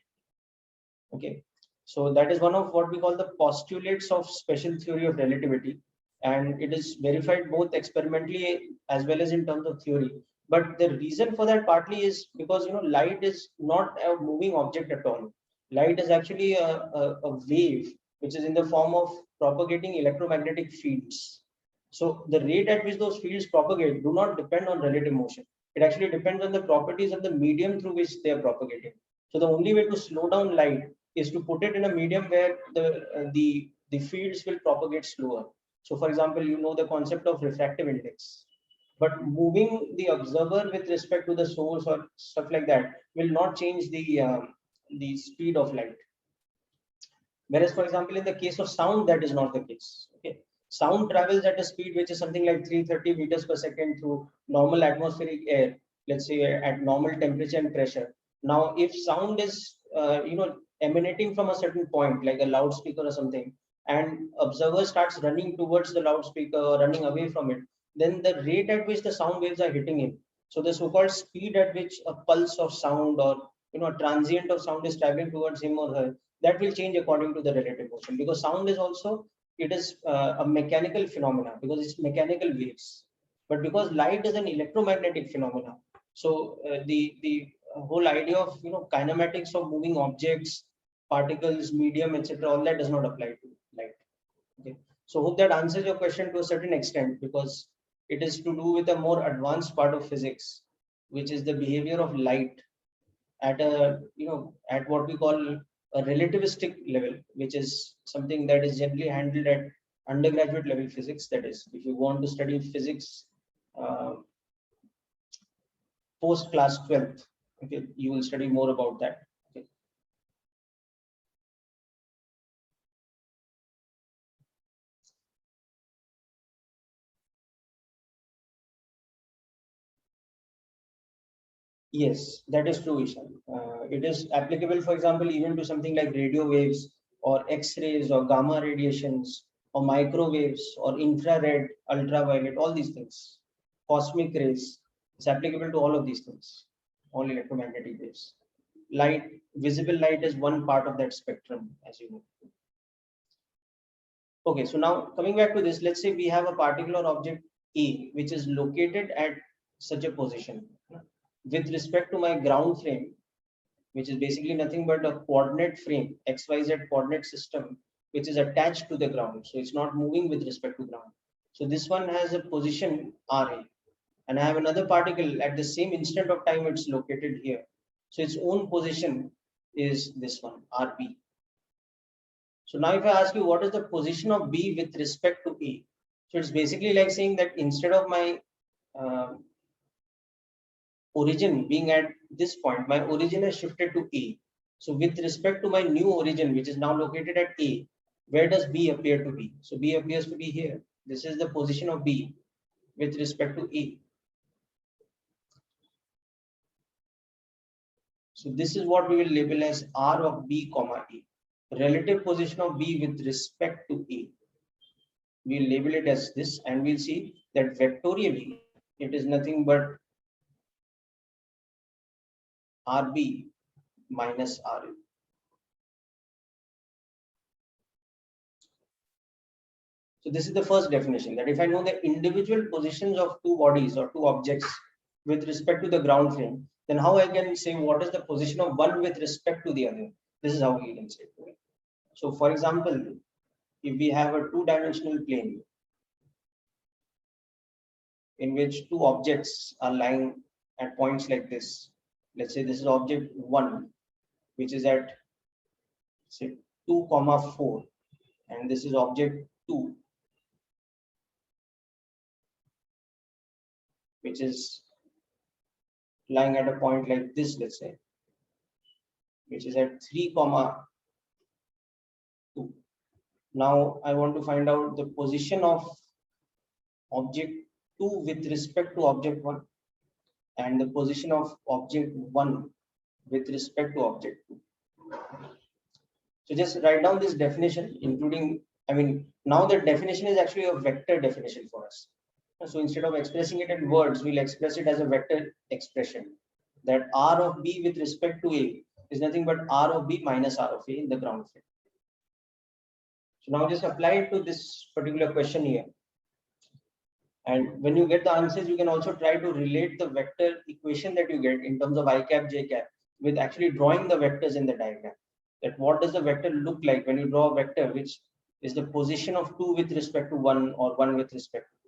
Okay, so that is one of what we call the postulates of special theory of relativity, and it is verified both experimentally as well as in terms of theory. But the reason for that partly is because light is not a moving object at all. Light is actually a wave which is in the form of propagating electromagnetic fields. So the rate at which those fields propagate do not depend on relative motion. It actually depends on the properties of the medium through which they are propagating. So the only way to slow down light is to put it in a medium where the fields will propagate slower. So for example, the concept of refractive index, but moving the observer with respect to the source or stuff like that will not change the speed of light. Whereas, for example, in the case of sound, that is not the case. Okay, sound travels at a speed which is something like 330 meters per second through normal atmospheric air, let's say at normal temperature and pressure. Now, if sound is emanating from a certain point, like a loudspeaker or something, and observer starts running towards the loudspeaker or running away from it, then the rate at which the sound waves are hitting him. So the so-called speed at which a pulse of sound or a transient of sound is traveling towards him or her, that will change according to the relative motion, because sound is also a mechanical phenomena because it's mechanical waves. But because light is an electromagnetic phenomena, so the whole idea of kinematics of moving objects, particles, medium, etc., all that does not apply to light. Okay, so hope that answers your question to a certain extent, because it is to do with a more advanced part of physics, which is the behavior of light at at what we call a relativistic level, which is something that is generally handled at undergraduate level physics. That is, if you want to study physics post class 12th, okay, you will study more about that. Okay. Yes, that is true, Ishan. It is applicable, for example, even to something like radio waves or X-rays or gamma radiations or microwaves or infrared, ultraviolet, all these things. Cosmic rays. It's applicable to all of these things, all electromagnetic waves. Light, visible light is one part of that spectrum, as you know. Okay, so now coming back to this, let's say we have a particular object A, which is located at such a position. With respect to my ground frame, which is basically nothing but a coordinate frame, XYZ coordinate system, which is attached to the ground. So it's not moving with respect to ground. So this one has a position RA, and I have another particle at the same instant of time it's located here. So its own position is this one, RB. So now if I ask you what is the position of B with respect to A, so it's basically like saying that instead of my origin being at this point, my origin has shifted to A. So with respect to my new origin, which is now located at A, where does B appear to be? So B appears to be here. This is the position of B with respect to A. So this is what we will label as R of B comma A. Relative position of B with respect to A. We'll label it as this, and we'll see that vectorially it is nothing but RB minus RA. So this is the first definition, that if I know the individual positions of two bodies or two objects with respect to the ground frame, then how I can say what is the position of one with respect to the other. This is how we can say it. So for example, if we have a two-dimensional plane in which two objects are lying at points like this, let's say this is object 1, which is at say 2, 4, and this is object 2, which is lying at a point like this, let's say, which is at 3, 2. Now I want to find out the position of object 2 with respect to object 1 and the position of object 1 with respect to object 2. So just write down this definition, including, I mean, now the definition is actually a vector definition for us. So instead of expressing it in words, we'll express it as a vector expression, that R of B with respect to A is nothing but R of B minus R of A in the ground field. So now just apply it to this particular question here. And when you get the answers, you can also try to relate the vector equation that you get in terms of I cap, J cap with actually drawing the vectors in the diagram. That what does the vector look like when you draw a vector, which is the position of 2 with respect to 1 or 1 with respect to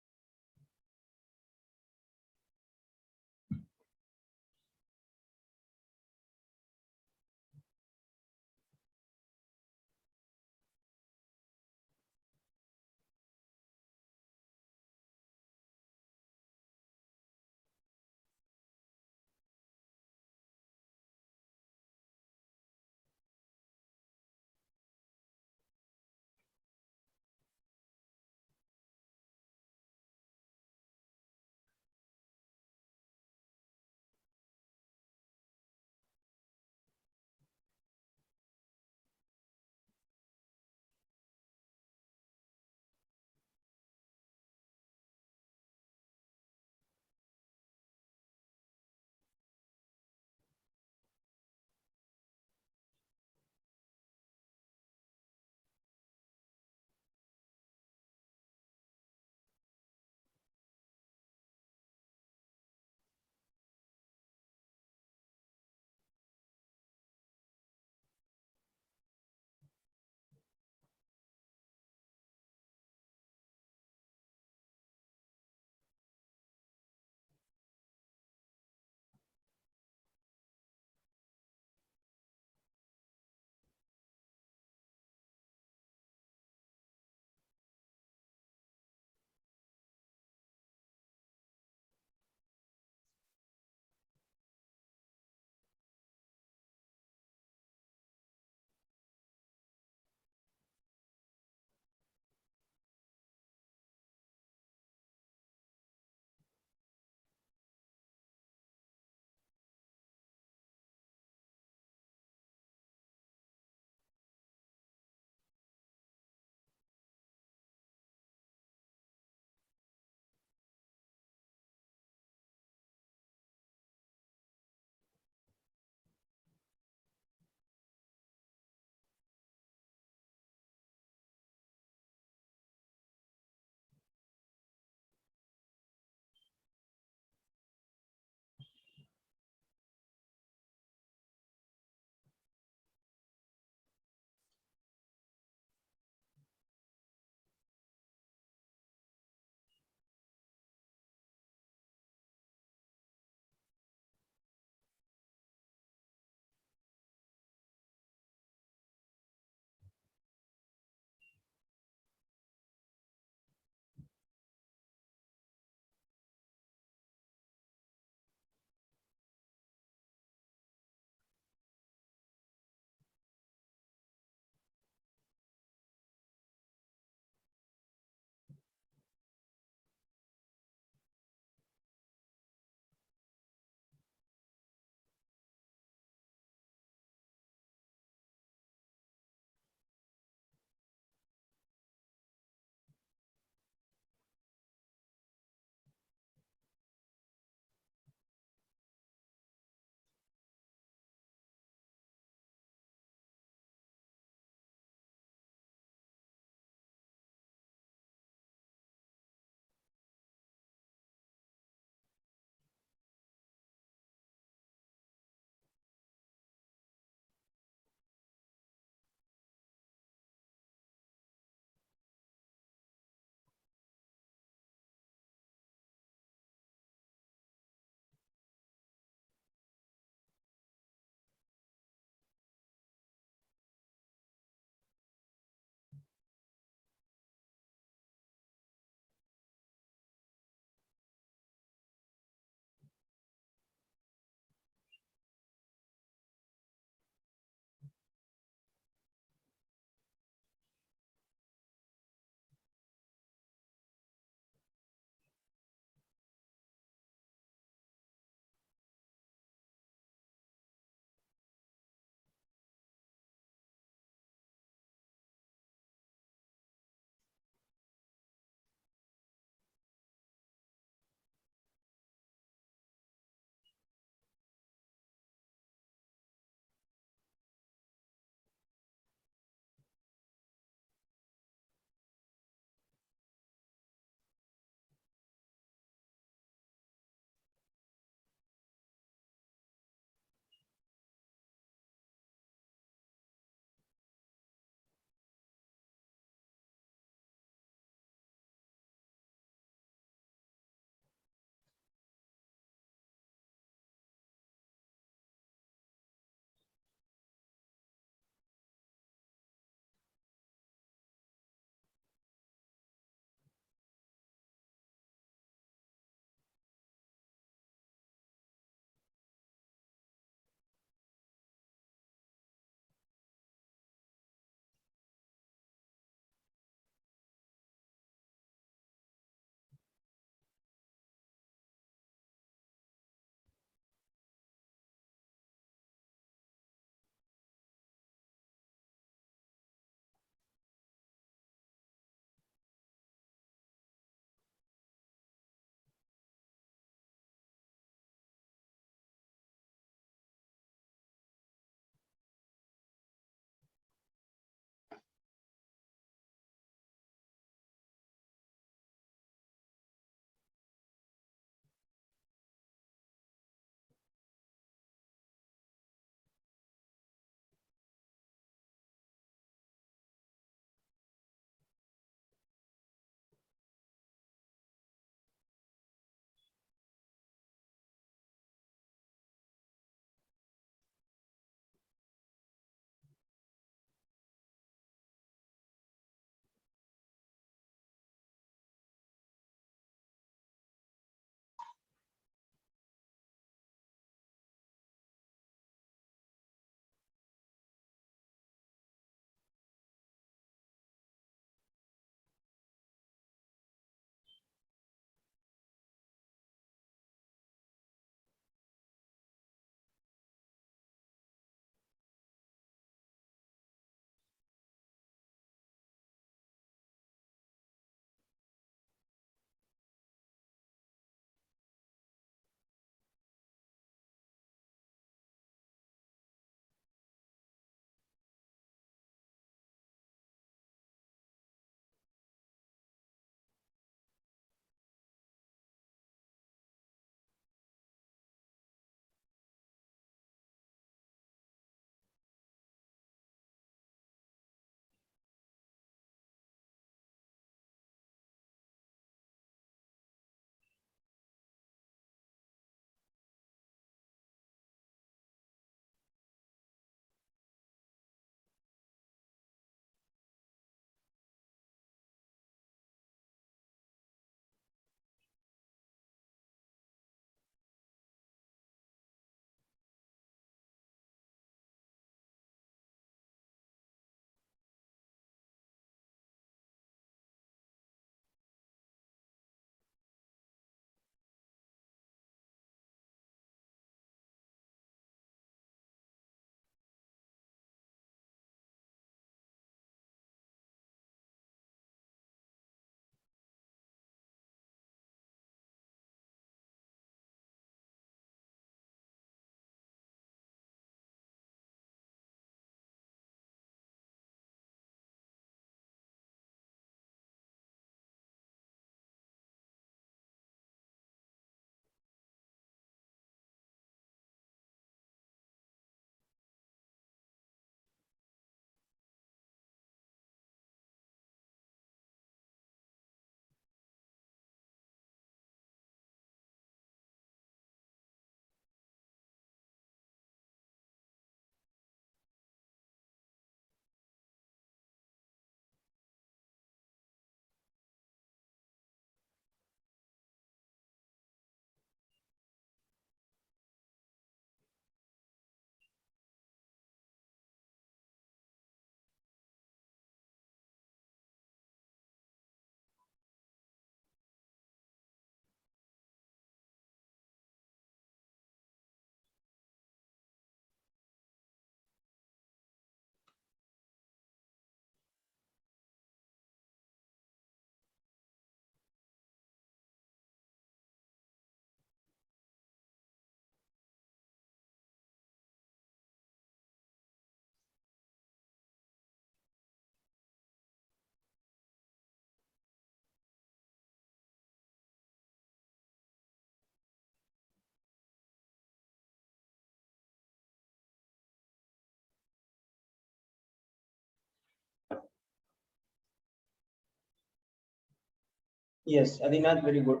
Yes, Adinath, very good.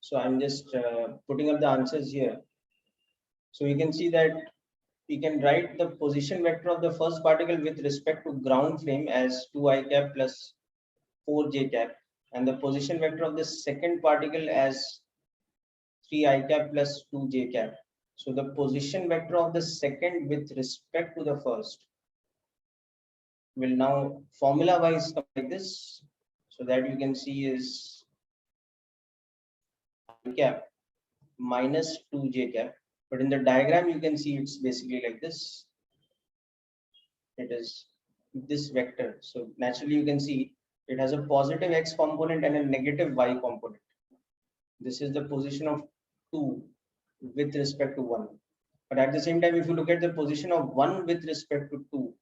So I'm just putting up the answers here. So you can see that we can write the position vector of the first particle with respect to ground frame as 2 I cap plus 4 j cap, and the position vector of the second particle as 3 I cap plus 2 j cap. So the position vector of the second with respect to the first will now formula wise come like this. So that you can see is I cap minus 2 j cap. But in the diagram, you can see it's basically like this. It is this vector. So naturally, you can see it has a positive x component and a negative y component. This is the position of 2 with respect to 1. But at the same time, if you look at the position of 1 with respect to 2,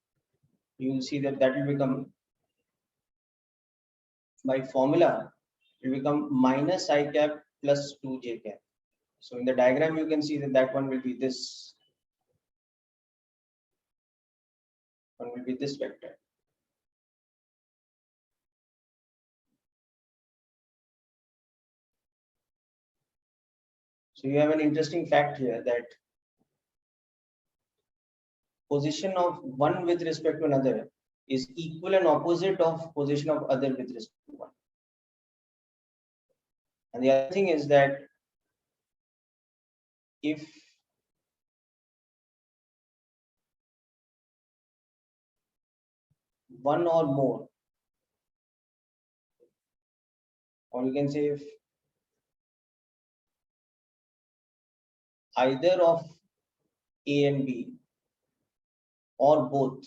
you will see that that will become, by formula, it will become minus I cap plus 2 j cap. So in the diagram, you can see that that one will be this. One will be this vector. So you have an interesting fact here that position of one with respect to another is equal and opposite of position of other with respect to one. And the other thing is that if one or more, or you can say if either of A and B or both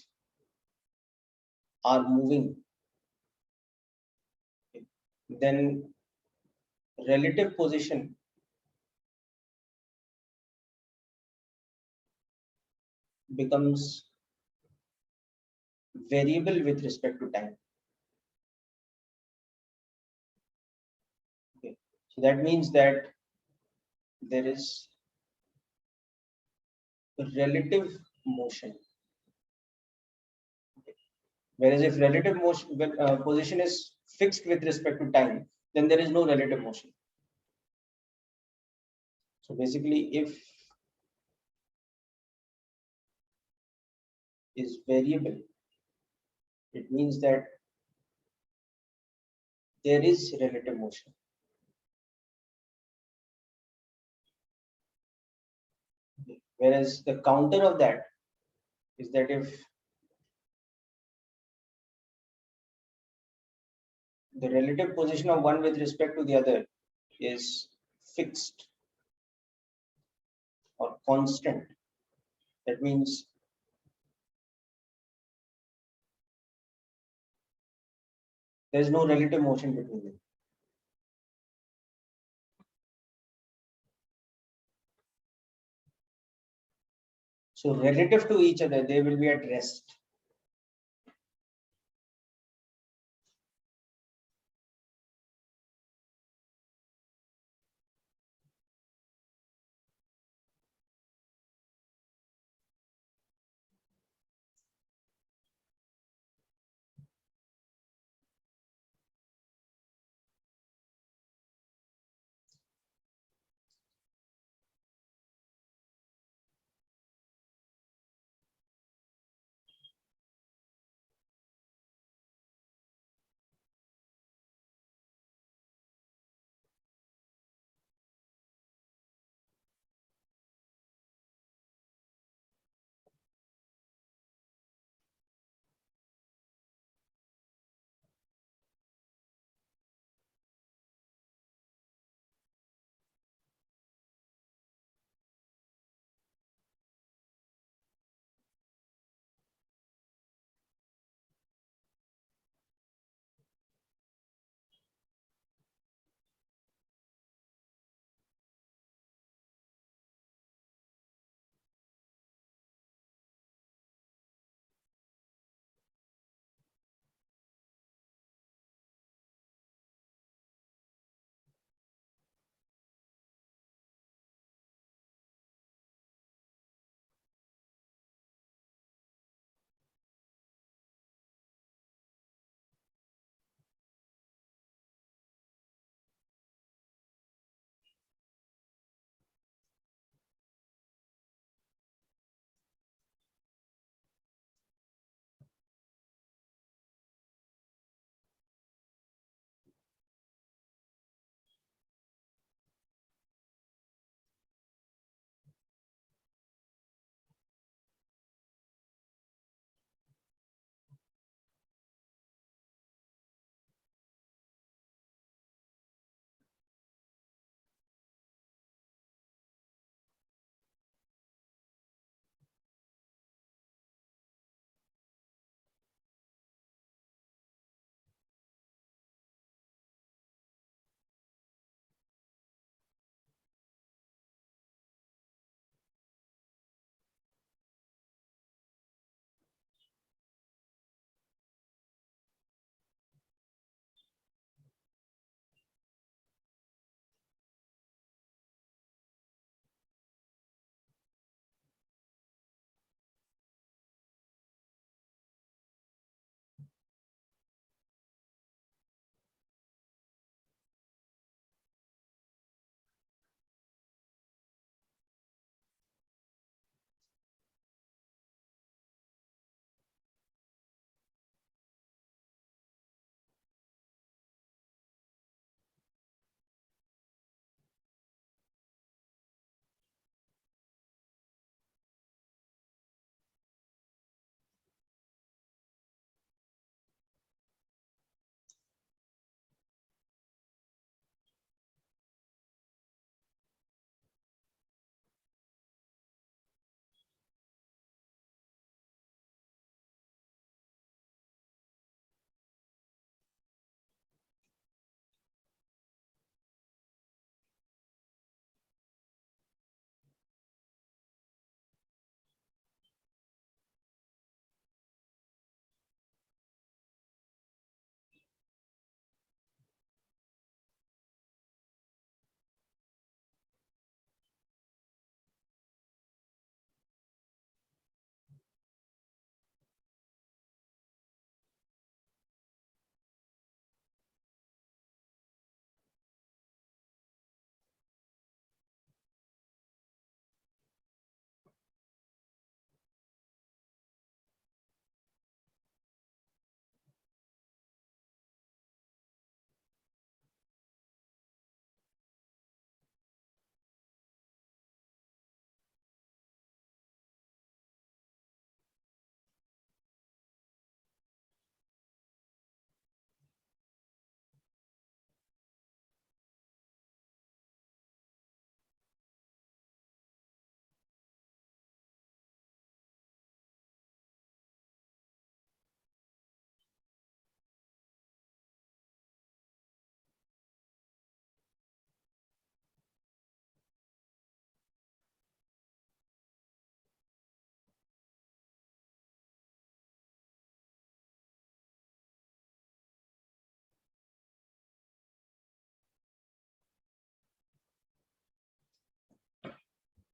are moving, then relative position becomes variable with respect to time. Okay. So that means that there is relative motion. Whereas if relative motion position is fixed with respect to time, then there is no relative motion. So basically, if is variable, it means that there is relative motion. Whereas the counter of that is that if the relative position of one with respect to the other is fixed or constant, that means there is no relative motion between them. So relative to each other, they will be at rest.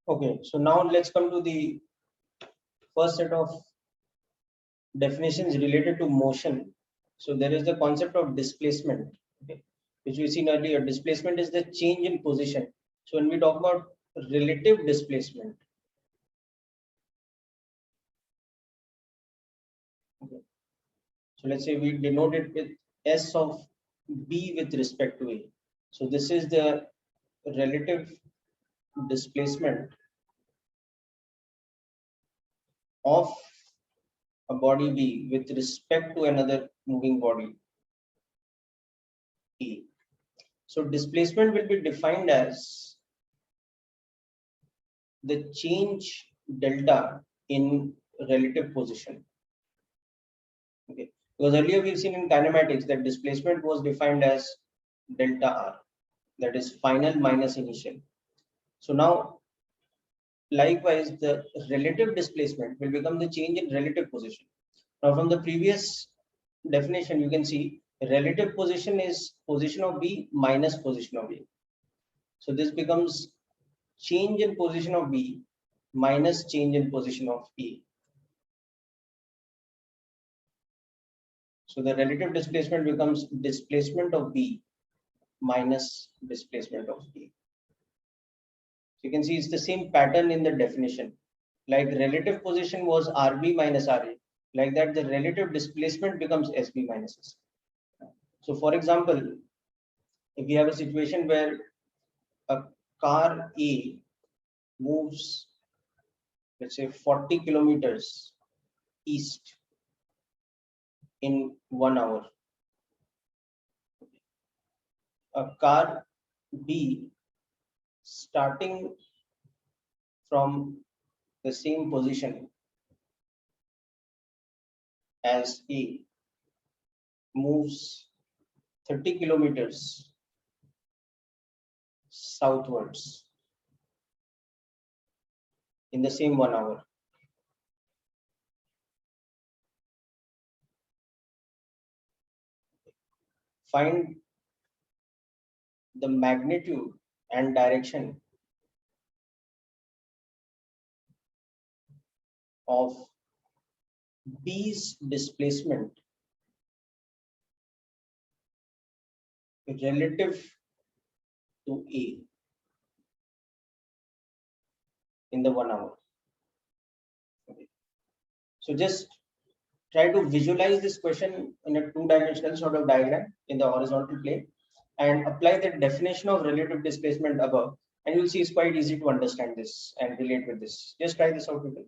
Okay, so now let's come to the first set of definitions related to motion. So there is the concept of displacement, okay, which we've seen earlier. Displacement is the change in position. So when we talk about relative displacement, okay, so let's say we denote it with S of B with respect to A. So this is the relative displacement of a body B with respect to another moving body E. So displacement will be defined as the change delta in relative position. Okay, because earlier we've seen in kinematics that displacement was defined as delta R, that is final minus initial. So now likewise the relative displacement will become the change in relative position. Now from the previous definition you can see relative position is position of B minus position of A. So this becomes change in position of B minus change in position of A. So the relative displacement becomes displacement of B minus displacement of A. So you can see it's the same pattern in the definition. Like relative position was RB minus RA. Like that, the relative displacement becomes SB minus S. So for example, if you have a situation where a car A moves, let's say 40 kilometers east in 1 hour, a car B starting from the same position as A moves 30 kilometers southwards in the same 1 hour. Find the magnitude and direction of B's displacement relative to A in the 1 hour. Okay. So just try to visualize this question in a two-dimensional sort of diagram in the horizontal plane and apply the definition of relative displacement above, and you'll see it's quite easy to understand this and relate with this. Just try this out with me.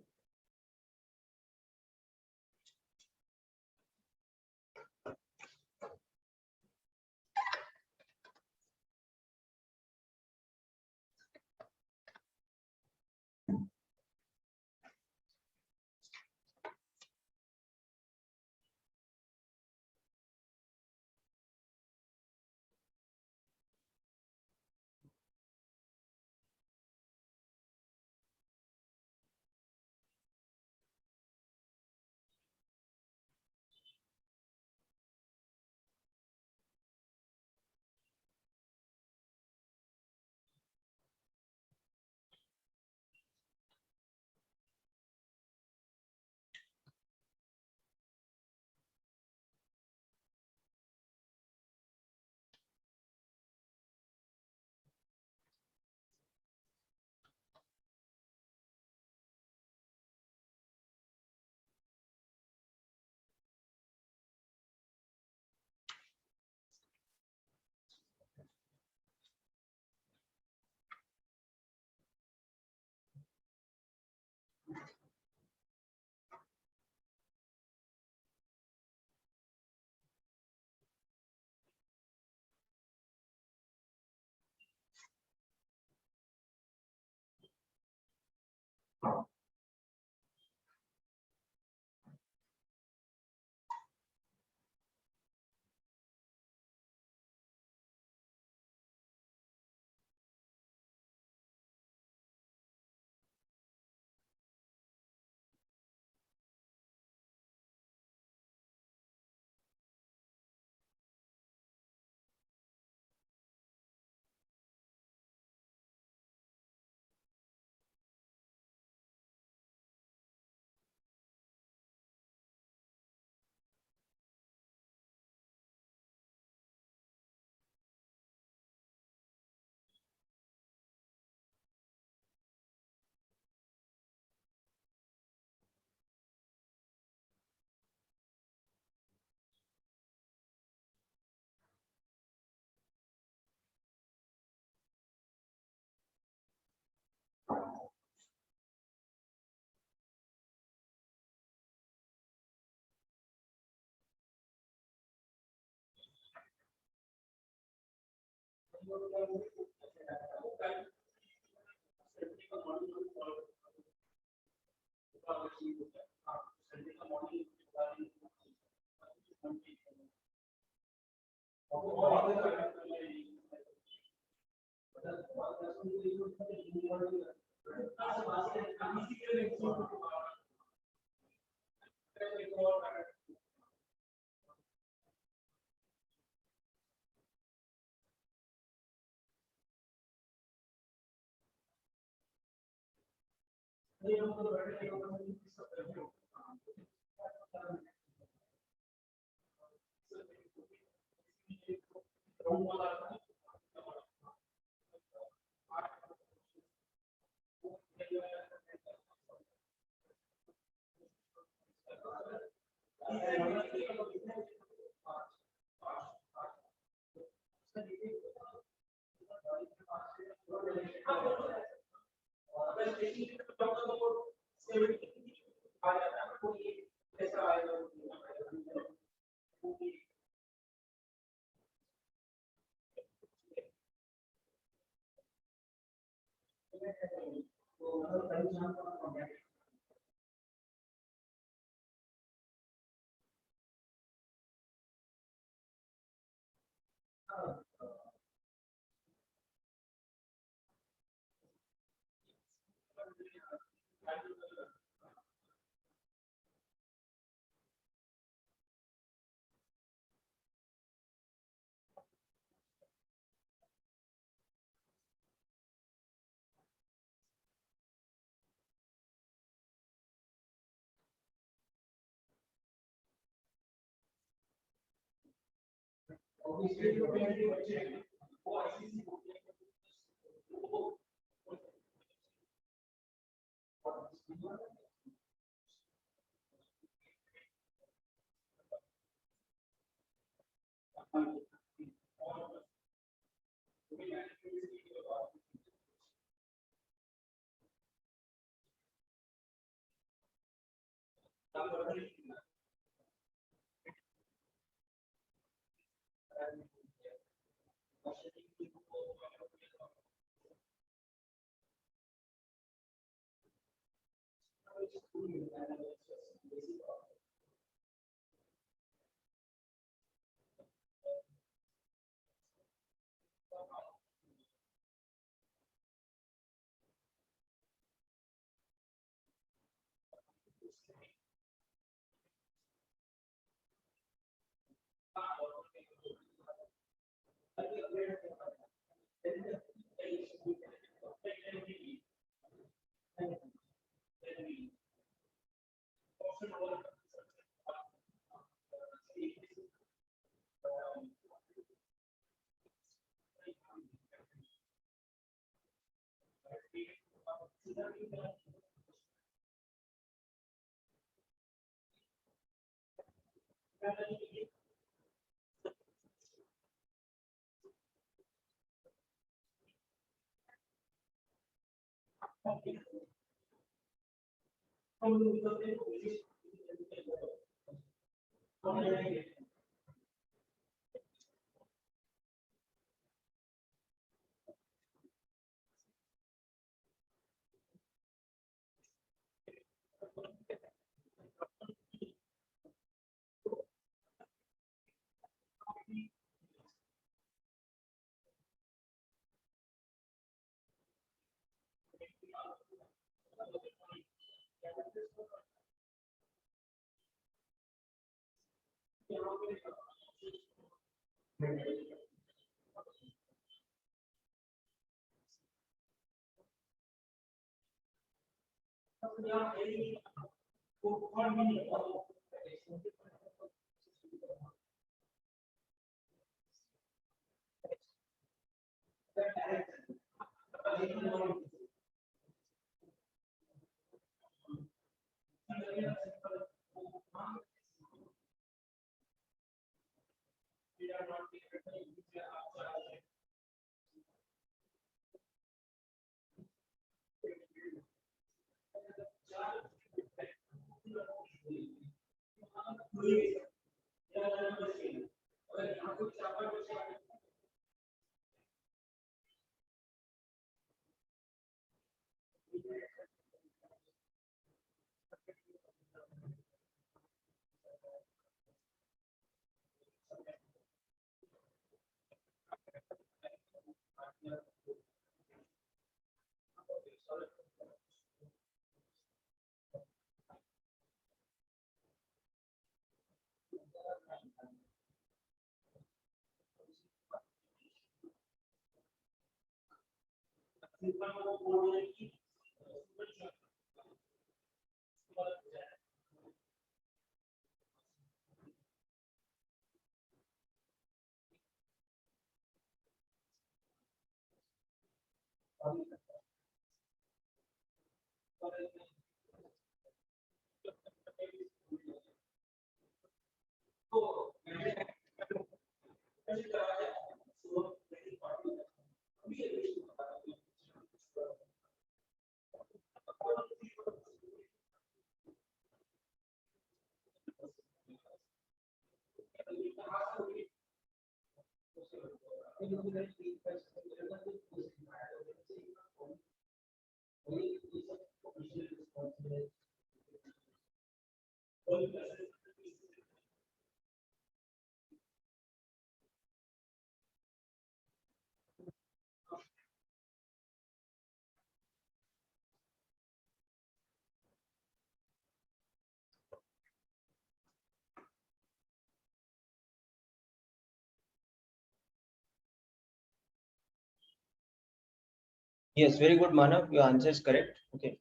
Yes, very good, Manav. Your answer is correct. Okay.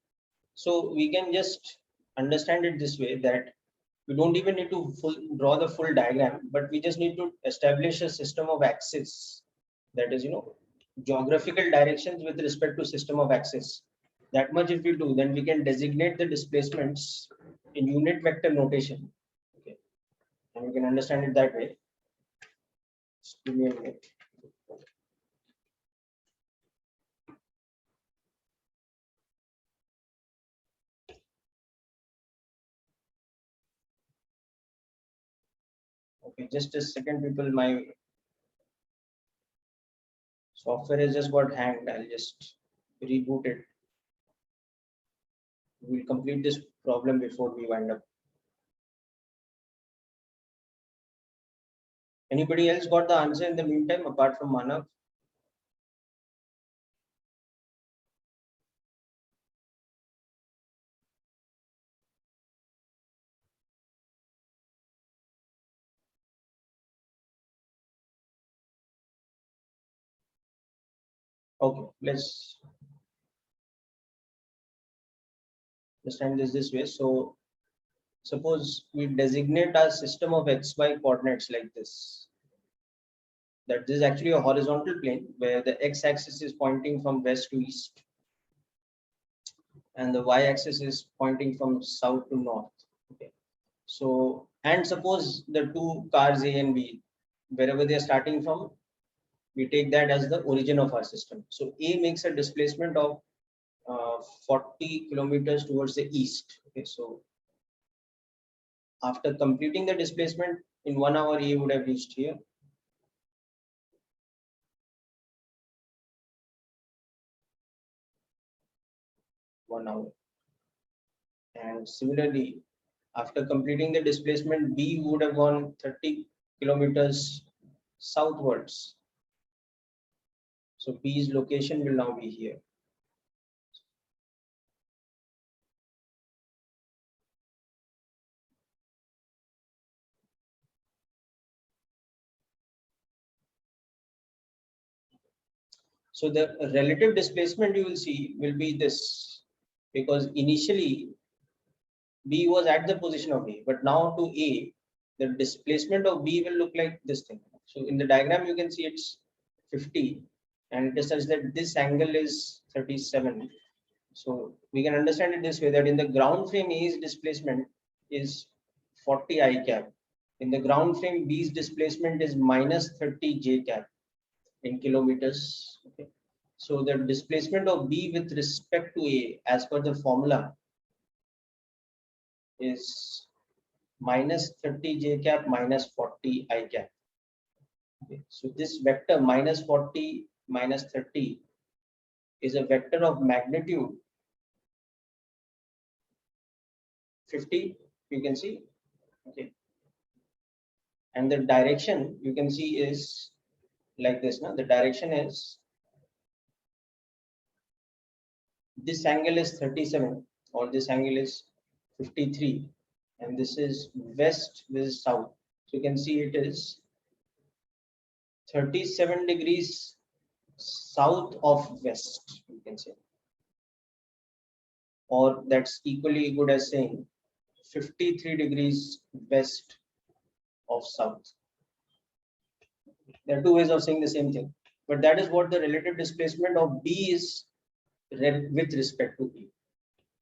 So we can just understand it this way, that we don't even need to draw the full diagram, but we just need to establish a system of axes. That is, geographical directions with respect to system of axis. That much if we do, then we can designate the displacements in unit vector notation. Okay. And we can understand it that way. Just give me a minute. Okay, just a second, people. My software has just got hanged. I'll just reboot it. We'll complete this problem before we wind up. Anybody else got the answer in the meantime, apart from Manav? Okay, let's understand this way. So suppose we designate our system of xy coordinates like this. That this is actually a horizontal plane where the x-axis is pointing from west to east and the y-axis is pointing from south to north. Okay. So, and suppose the two cars A and B, wherever they are starting from, we take that as the origin of our system. So A makes a displacement of 40 kilometers towards the east. Okay, so after completing the displacement in 1 hour, A would have reached here. One hour. And similarly, after completing the displacement, B would have gone 30 kilometers southwards. So B's location will now be here. So the relative displacement you will see will be this, because initially B was at the position of A, but now to A, the displacement of B will look like this thing. So in the diagram, you can see it's 50, and it is such that this angle is 37. So we can understand it this way, that in the ground frame, A's displacement is 40 I cap. In the ground frame, B's displacement is minus 30 J cap in kilometers. Okay. So the displacement of B with respect to A, as per the formula, is minus 30 J cap minus 40 I cap. Okay. So this vector minus 40 minus 30 is a vector of magnitude 50, you can see. Okay. And the direction you can see is like this. Now the direction is, this angle is 37 or this angle is 53, and this is west, this is south. So you can see it is 37 degrees south of west, you can say, or that's equally good as saying 53 degrees west of south. There are two ways of saying the same thing, but that is what the relative displacement of B is with respect to E.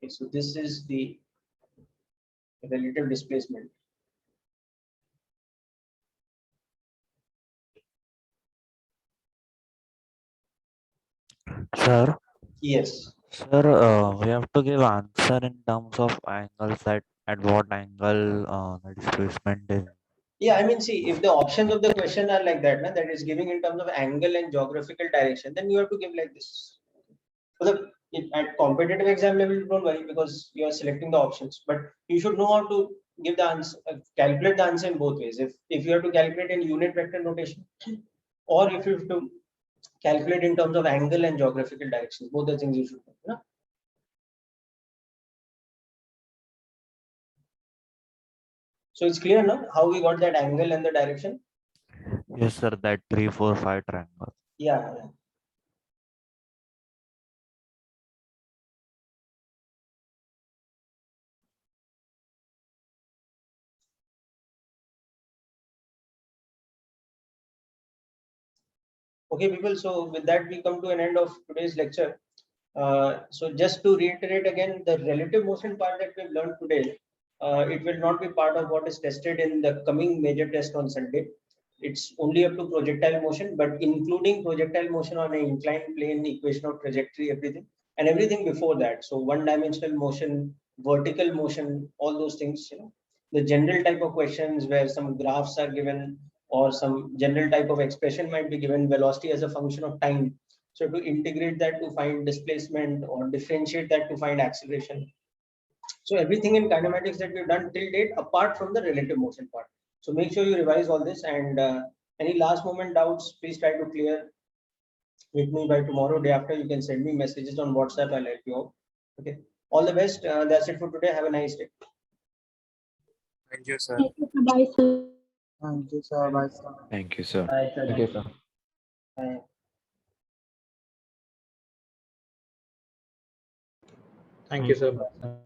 Okay, so this is the relative displacement. Sir, Yes. sir, we have to give answer in terms of angles, at what angle the displacement is. Yeah, I mean, see, if the options of the question are like that, that is giving in terms of angle and geographical direction, then you have to give like this. For the at competitive exam level, don't worry because you are selecting the options, but you should know how to give the answer, calculate the answer in both ways. If you have to calculate in unit vector notation, or if you have to calculate in terms of angle and geographical directions, both the things you should know. So it's clear now how we got that angle and the direction. Yes, sir, that 3, 4, 5 triangle. Yeah. Okay, people. So with that, we come to an end of today's lecture. So just to reiterate again, the relative motion part that we've learned today, it will not be part of what is tested in the coming major test on Sunday. It's only up to projectile motion, but including projectile motion on an inclined plane, equation of trajectory, everything, and everything before that. So one-dimensional motion, vertical motion, all those things, the general type of questions where some graphs are given or some general type of expression might be given, velocity as a function of time. So to integrate that to find displacement or differentiate that to find acceleration. So everything in kinematics that we've done till date, apart from the relative motion part. So make sure you revise all this, and any last moment doubts, please try to clear with me by tomorrow, day after. You can send me messages on WhatsApp. I'll help you out. Okay. All the best. That's it for today. Have a nice day. Thank you, sir. Bye, sir. Thank you, sir. Bye, sir. Thank you, sir. Bye, sir. Thank you, sir. Bye. Thank you, sir. Bye, sir.